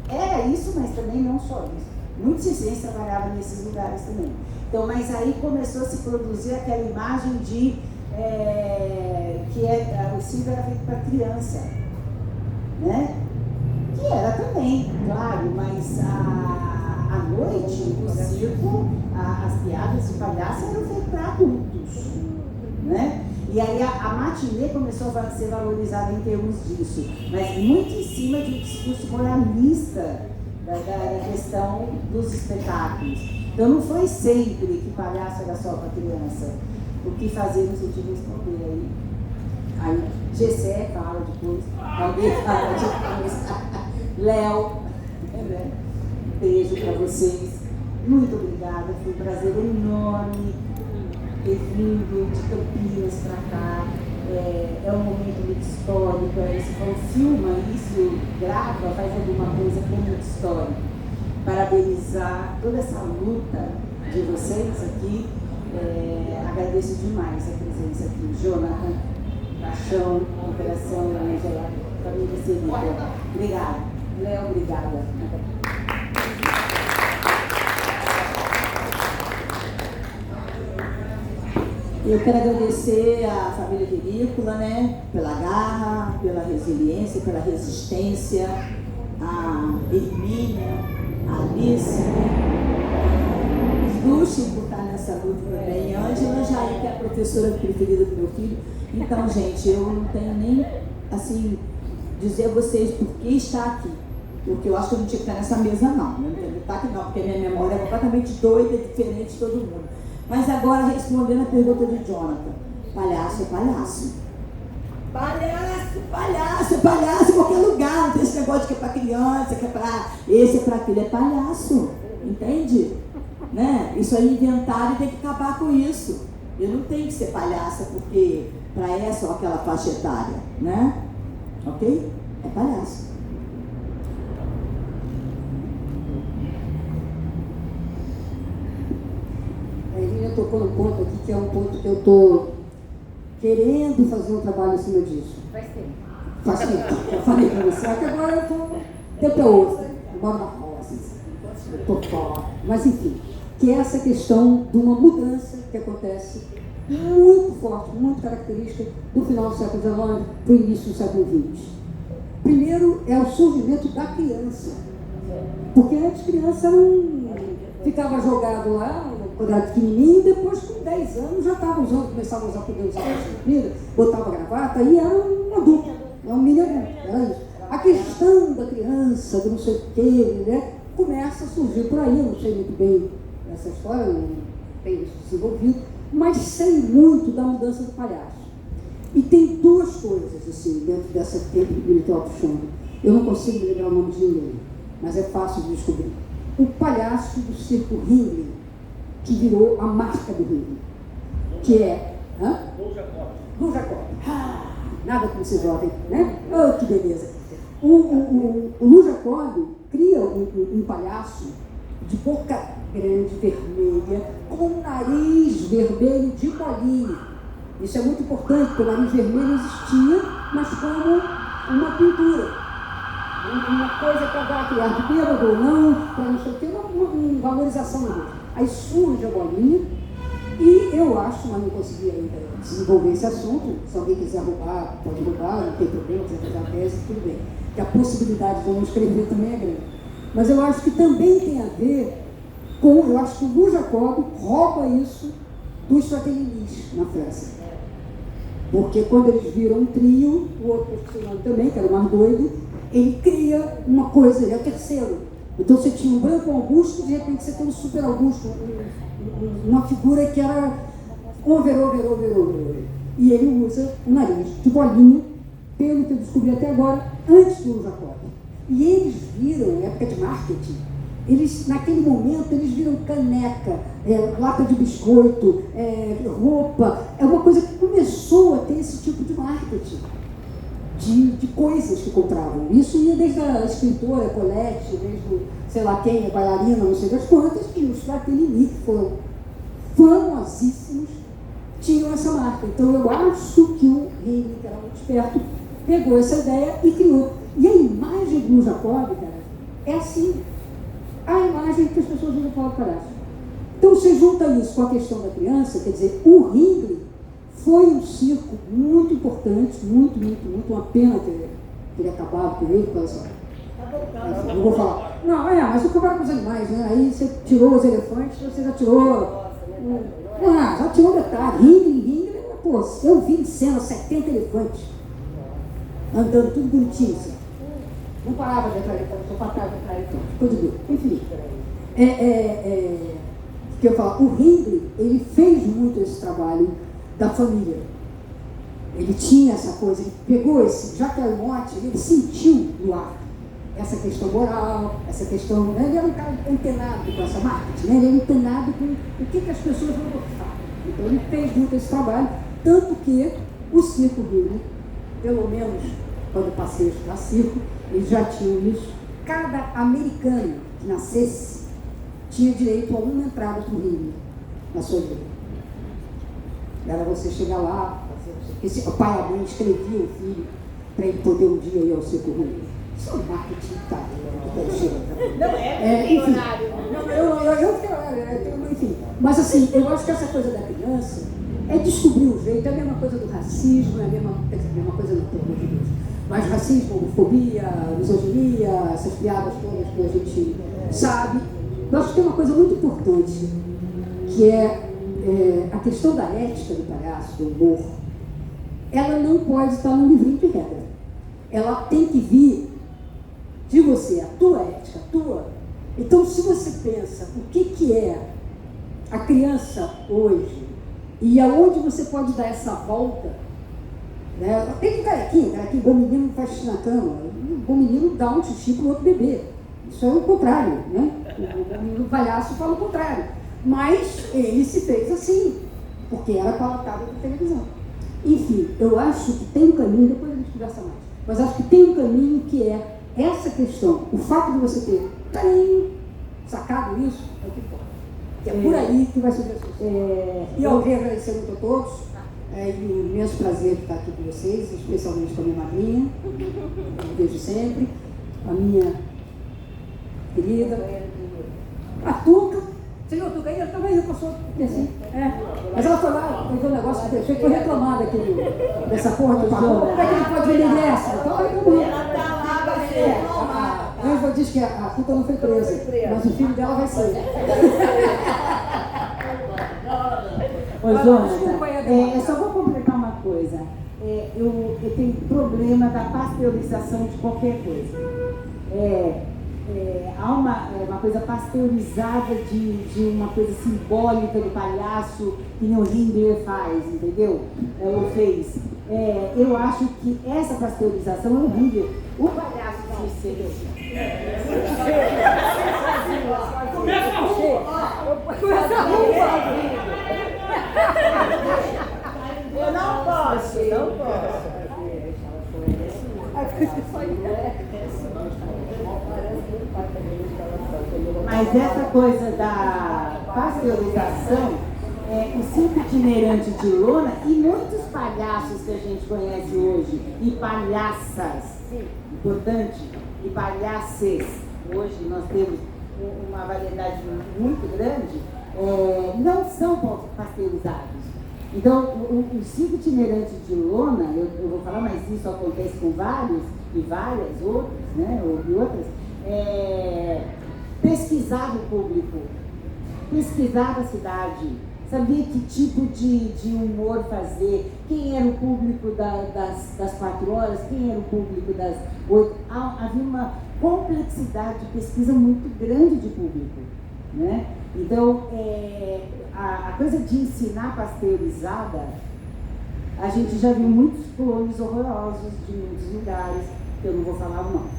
Era isso, mas também não só isso. Muitos circenses trabalhavam nesses lugares também. Então, mas aí começou a se produzir aquela imagem de que o circo era feito para criança, né? Que era também, claro, mas à noite, o circo, as piadas de palhaço eram feitas para adultos, né? E aí a matinê começou a ser valorizada em termos disso, mas muito em cima de um discurso moralista da questão dos espetáculos. Então não foi sempre que palhaço era só para criança. O que fazemos, eu tive que responder aí. Gessé fala depois, alguém fala depois. Léo, beijo para vocês. Muito obrigada, foi um prazer enorme ter vindo de Campinas para cá. É um momento muito histórico. Você falou, filma isso, grava, faz alguma coisa que é muito histórico. Parabenizar toda essa luta de vocês aqui. Agradeço demais a presença aqui. Jonathan, Paixão, Operação, Angela, família Celita. Obrigada. Léo, obrigada. Eu quero agradecer à família Vinícola, né, pela garra, pela resiliência, pela resistência, a Hermínia, a Alice, Luxo por estar nessa luta também, a Ângela Jair, que é a professora preferida do meu filho. Então, gente, eu não tenho nem, assim, dizer a vocês por que está aqui. Porque eu acho que eu não tinha que estar nessa mesa, não. Não está aqui não, porque a minha memória é completamente doida, diferente de todo mundo. Mas agora, respondendo a pergunta de Jonathan, palhaço é palhaço. Palhaço, palhaço, palhaço em qualquer lugar. Não tem esse negócio que é para criança, que é para esse, é para aquilo. É palhaço, entende? Né? Isso aí inventaram e tem que acabar com isso. Eu não tenho que ser palhaça porque para essa ou aquela faixa etária, né? Ok? É palhaço. A Irina tocou num ponto aqui que é um ponto que eu estou querendo fazer um trabalho em cima disso. Faz tempo. Faz tempo. Eu falei para você, que agora eu estou... Tempo é outro. Moro na roça, estou fora. Mas enfim, que é essa questão de uma mudança que acontece muito forte, muito característica do final do século XIX para o início do século XX. Primeiro é o surgimento da criança. Porque antes criança ficava jogado lá, quando era pequenininho, e depois com 10 anos já estava usando, começava a usar poder usar a comida, botava gravata e era um adulto, era um mini adulto, era isso. A questão da criança, do não sei o quê, né, começa a surgir por aí, eu não sei muito bem essa história, não tenho desenvolvido, mas sei muito da mudança do palhaço. E tem duas coisas, assim, dentro dessa tempo que ele estava puxando. Eu não consigo lembrar o nome de ninguém, mas é fácil de descobrir. O palhaço do circo Ringling, que virou a marca do Ringling, que é... Lu Jacob. Nada como se jovem, né? Oh, que beleza. O Lu Jacob cria um palhaço de boca grande, vermelha, com nariz vermelho de bolinha. Isso é muito importante, porque o nariz vermelho existia, mas como uma pintura. Uma coisa para dar aquele ar de bêbado ou não, para não sei o que, uma valorização do rosto. Aí surge a bolinha, e eu acho, mas não consegui ainda desenvolver esse assunto. Se alguém quiser roubar, pode roubar, não tem problema, quiser fazer uma tese, tudo bem. Porque a possibilidade de eu não escrever também é grande. Mas eu acho que também tem a ver com, eu acho que o Lu Jacob rouba isso do Stratellinis na França. Porque quando eles viram um trio, o outro também, que era o mais doido, ele cria uma coisa, ele é o terceiro. Então você tinha um branco Augusto, de repente você tem um super Augusto, uma figura que era over. E ele usa o nariz de bolinha, pelo que eu descobri até agora, antes do Jacob. E eles viram, época de marketing, eles, naquele momento, eles viram caneca, lata de biscoito, roupa. É uma coisa que começou a ter esse tipo de marketing. De coisas que compravam. Isso ia desde a escritora, Colette, desde, sei lá quem, a bailarina, não sei das quantas, e os Stratellinis, que foram famosíssimos, tinham essa marca. Então eu acho que o Ringling, que era muito esperto, pegou essa ideia e criou. E a imagem do Jacob, cara, é assim. A imagem que as pessoas usam para o palhaço. Então você junta isso com a questão da criança, quer dizer, o Ringling foi um circo muito importante, muito, uma pena ter ele acabado com ele, com essa. Não vou falar. Não, mas eu acabaram com os animais, né? Aí você tirou os elefantes, você já tirou. Já tirou metade. Ringling, pô, eu vi em cena 70 elefantes andando tudo bonitinho assim. Não parava de entrar elefante, só para trás de entrar elefante. Ficou de Deus. Enfim. Que eu falo, o Ringling, ele fez muito esse trabalho da família. Ele tinha essa coisa, ele pegou esse Jacques-Motte, ele sentiu no ar essa questão moral, essa questão, né? Ele era um cara antenado com essa marketing, né? Ele era antenado com o que as pessoas vão gostar. Então ele fez muito esse trabalho, tanto que o circo Ringling, pelo menos quando eu passei a estudar circo, eles já tinham isso. Cada americano que nascesse tinha direito a uma entrada para o Ringling na sua vida. Era você chegar lá, fazer, o pai e a mãe escreviam o filho para ele poder um dia ir ao circo Ringling. Isso é um marketing, tá? Enfim. Mas assim, eu acho que essa coisa da criança é descobrir o jeito, é a mesma coisa do racismo, é a mesma coisa do pelo amor de Deus. Mas racismo, homofobia, misoginia, essas piadas todas que a gente sabe. Eu acho que tem uma coisa muito importante, que é a questão da ética do palhaço, do humor. Ela não pode estar num livrinho de regra. Ela tem que vir de você, a tua ética, a tua. Então, se você pensa o que é a criança hoje e aonde você pode dar essa volta, né? Tem um carequinho, bom menino não faz xixi na cama, o bom menino dá um xixi para o outro bebê. Isso é o contrário, né? O menino palhaço fala o contrário. Mas ele se fez assim, porque era palatável da televisão. Enfim, eu acho que tem um caminho, depois a gente conversa mais, mas acho que tem um caminho que é essa questão, o fato de você ter sacado isso, é o que importa. Que é por aí que vai surgir a solução. E eu queria agradecer muito a todos, e um imenso prazer de estar aqui com vocês, especialmente com a minha madrinha, eu vejo sempre, a minha querida, a Tuca. Você viu a Tuca aí? Ela também passou assim. Mas ela foi lá, foi um negócio que foi reclamada aqui dessa porra que pagou. Como é que ele pode vender ingresso? Então ela reclamou. Ela tá lá, vai ser reclamada. A Eva diz que a Tuca não foi presa, mas o filho dela vai ser. Ô, Jonathan, só vou completar uma coisa. Eu tenho problema da pasteurização de qualquer coisa. Há uma coisa pasteurizada de uma coisa simbólica do palhaço que nem o Ringler faz, entendeu? Ou fez. Eu acho que essa pasteurização é horrível. O palhaço que se Eu não posso. Mas essa coisa da pasteurização, o circo itinerante de lona e muitos palhaços que a gente conhece hoje, e palhaças, importante, e palhaces, hoje nós temos uma variedade muito grande, não são pasteurizados. Então, o circo itinerante de lona, eu vou falar, mas isso acontece com vários e várias outras, né, e outras, pesquisava o público, pesquisava a cidade, sabia que tipo de humor fazer, quem era o público das 4 horas, quem era o público das 8. Havia uma complexidade de pesquisa muito grande de público, né? Então, a coisa de ensinar pasteurizada, a gente já viu muitos clones horrorosos de muitos lugares, que eu não vou falar o nome.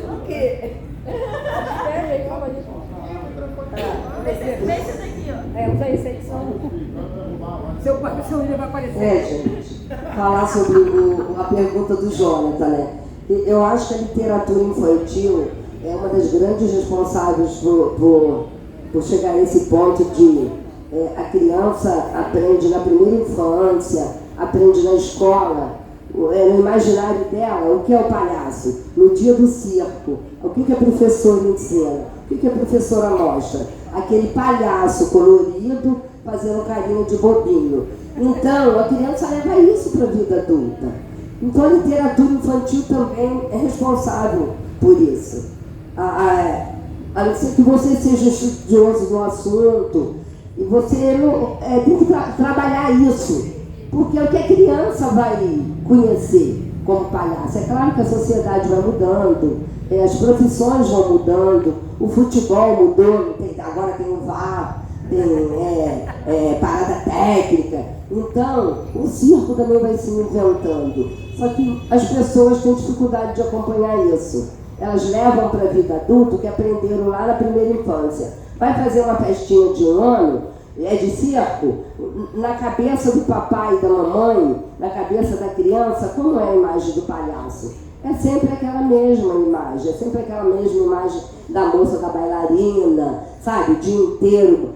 O quê? Deixa daqui, ó. Usa esse aí só. Seu livro vai aparecer. Gente, falar sobre a pergunta do Jonathan, né? Eu acho que a literatura infantil é uma das grandes responsáveis por chegar a esse ponto de a criança aprende na primeira infância, aprende na escola, no imaginário dela, o que é o palhaço? No dia do circo, o que a professora ensina? O que a professora mostra? Aquele palhaço colorido fazendo carinho de bobinho. Então, a criança leva isso para a vida adulta. Então, a literatura infantil também é responsável por isso. A não ser que você seja estudioso do assunto, e você tem que trabalhar isso, porque é o que a criança vai conhecer como palhaço. É claro que a sociedade vai mudando, as profissões vão mudando, o futebol mudou, agora tem o VAR, tem parada técnica. Então, o circo também vai se inventando. Só que as pessoas têm dificuldade de acompanhar isso. Elas levam para a vida adulta o que aprenderam lá na primeira infância. Vai fazer uma festinha de 1 ano, de circo, na cabeça do papai e da mamãe, na cabeça da criança, como é a imagem do palhaço? É sempre aquela mesma imagem, é sempre aquela mesma imagem da moça, da bailarina, sabe? O dia inteiro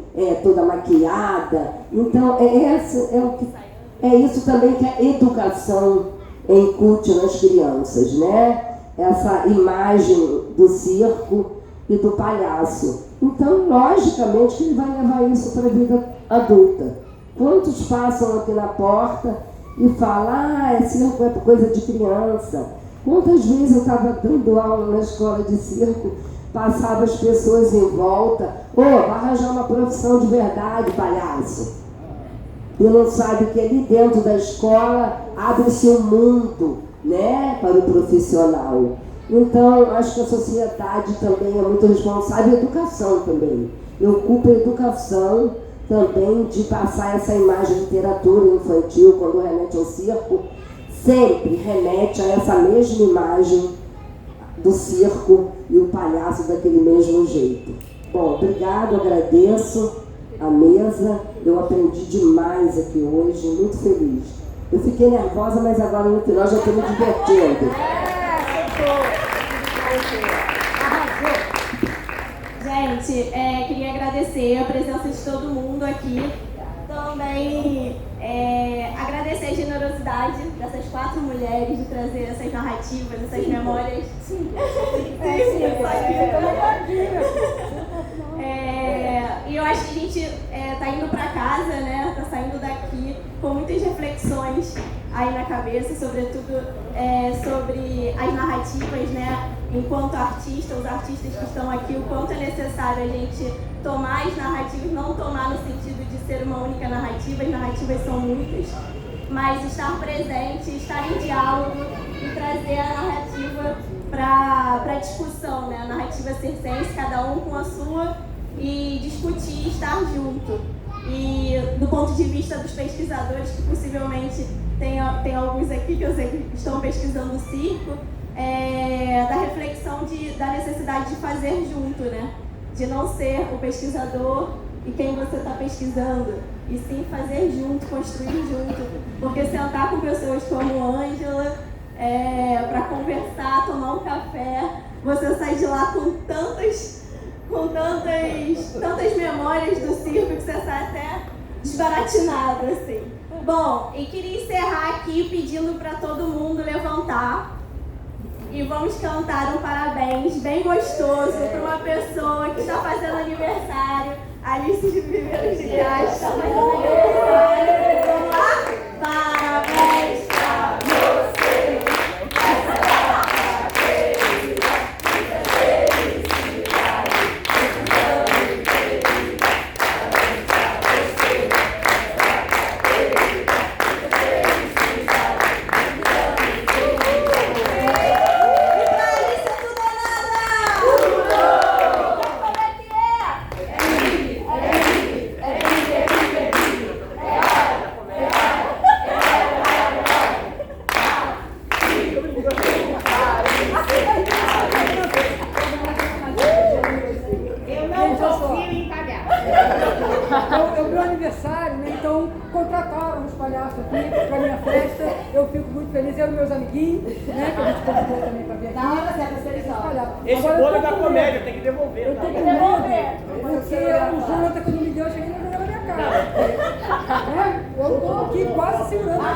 toda maquiada. Então, é isso também que a educação incute nas crianças, né? Essa imagem do circo e do palhaço. Então, logicamente, que ele vai levar isso para a vida adulta. Quantos passam aqui na porta e falam, circo é coisa de criança? Quantas vezes eu estava dando aula na escola de circo, passava as pessoas em volta, vai arranjar uma profissão de verdade, palhaço. E não sabe que ali dentro da escola abre-se um mundo, né, para o profissional. Então, acho que a sociedade também é muito responsável, a educação também. Eu culpo a educação também de passar essa imagem de literatura infantil, quando remete ao circo, sempre remete a essa mesma imagem do circo e o palhaço daquele mesmo jeito. Bom, obrigado, agradeço a mesa, eu aprendi demais aqui hoje, muito feliz. Eu fiquei nervosa, mas agora no final já estou me divertindo. Gente, queria agradecer a presença de todo mundo aqui. Também agradecer a generosidade dessas 4 mulheres de trazer essas narrativas, essas memórias. E eu acho que a gente está indo para casa, né? Está saindo daqui com muitas reflexões aí na cabeça, sobretudo sobre as narrativas, né? Enquanto artista, os artistas que estão aqui, o quanto é necessário a gente tomar as narrativas, não tomar no sentido de ser uma única narrativa, as narrativas são muitas, mas estar presente, estar em diálogo e trazer a narrativa para discussão, né? A narrativa circense, cada um com a sua, e discutir, estar junto. E do ponto de vista dos pesquisadores, que possivelmente tem alguns aqui que eu sei que estão pesquisando o circo, da reflexão da necessidade de fazer junto, né? De não ser o pesquisador e quem você está pesquisando, e sim fazer junto, construir junto. Porque sentar com pessoas como Ângela, para conversar, tomar um café, você sai de lá com tantas memórias do circo que você sai até desbaratinado, assim. Bom, e queria encerrar aqui pedindo para todo mundo levantar e vamos cantar um parabéns bem gostoso para uma pessoa que está fazendo aniversário. Alice de Viveiros de Graça está fazendo aniversário. Vamos lá? Parabéns para você. É o meu aniversário, né? Então contrataram os palhaços aqui para minha festa. Eu fico muito feliz, eu e meus amiguinhos, né? Que a gente convidou também para vir aqui. Na hora certa, vocês olham. Esse bolo é da comédia, tem que devolver. Eu Tá? tenho que devolver. Porque o Jonathan, quando me deu, eu cheguei na minha cara. Né? Eu estou aqui quase segurando a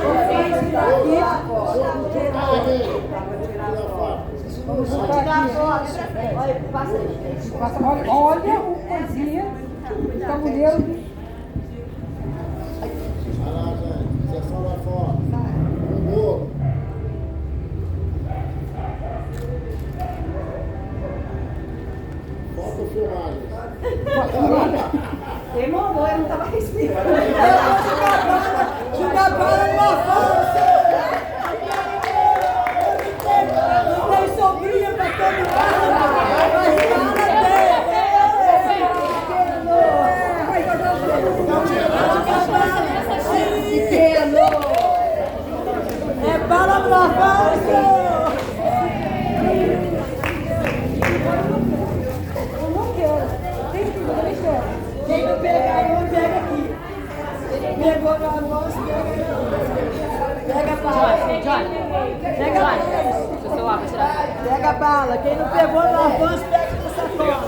Vamos botar aqui. Olha, passa aí. Olha o coisinha. O tabuleiro. Vai lá, gente. Sessão lá fora. O bolo. Foto filmagem. Demorou, eu não estava respirando. Jogar bola numa foto. Não tem sombrinha pra todo mundo. É bala pra foto. Eu não quero. Tem que eu nem quero. Quem não pegar um, pega aqui. Pegou na mão, pega aqui. Pega a bala. Pega a bala. Pega a bala. Quem não pegou no avanço, pega na sacola.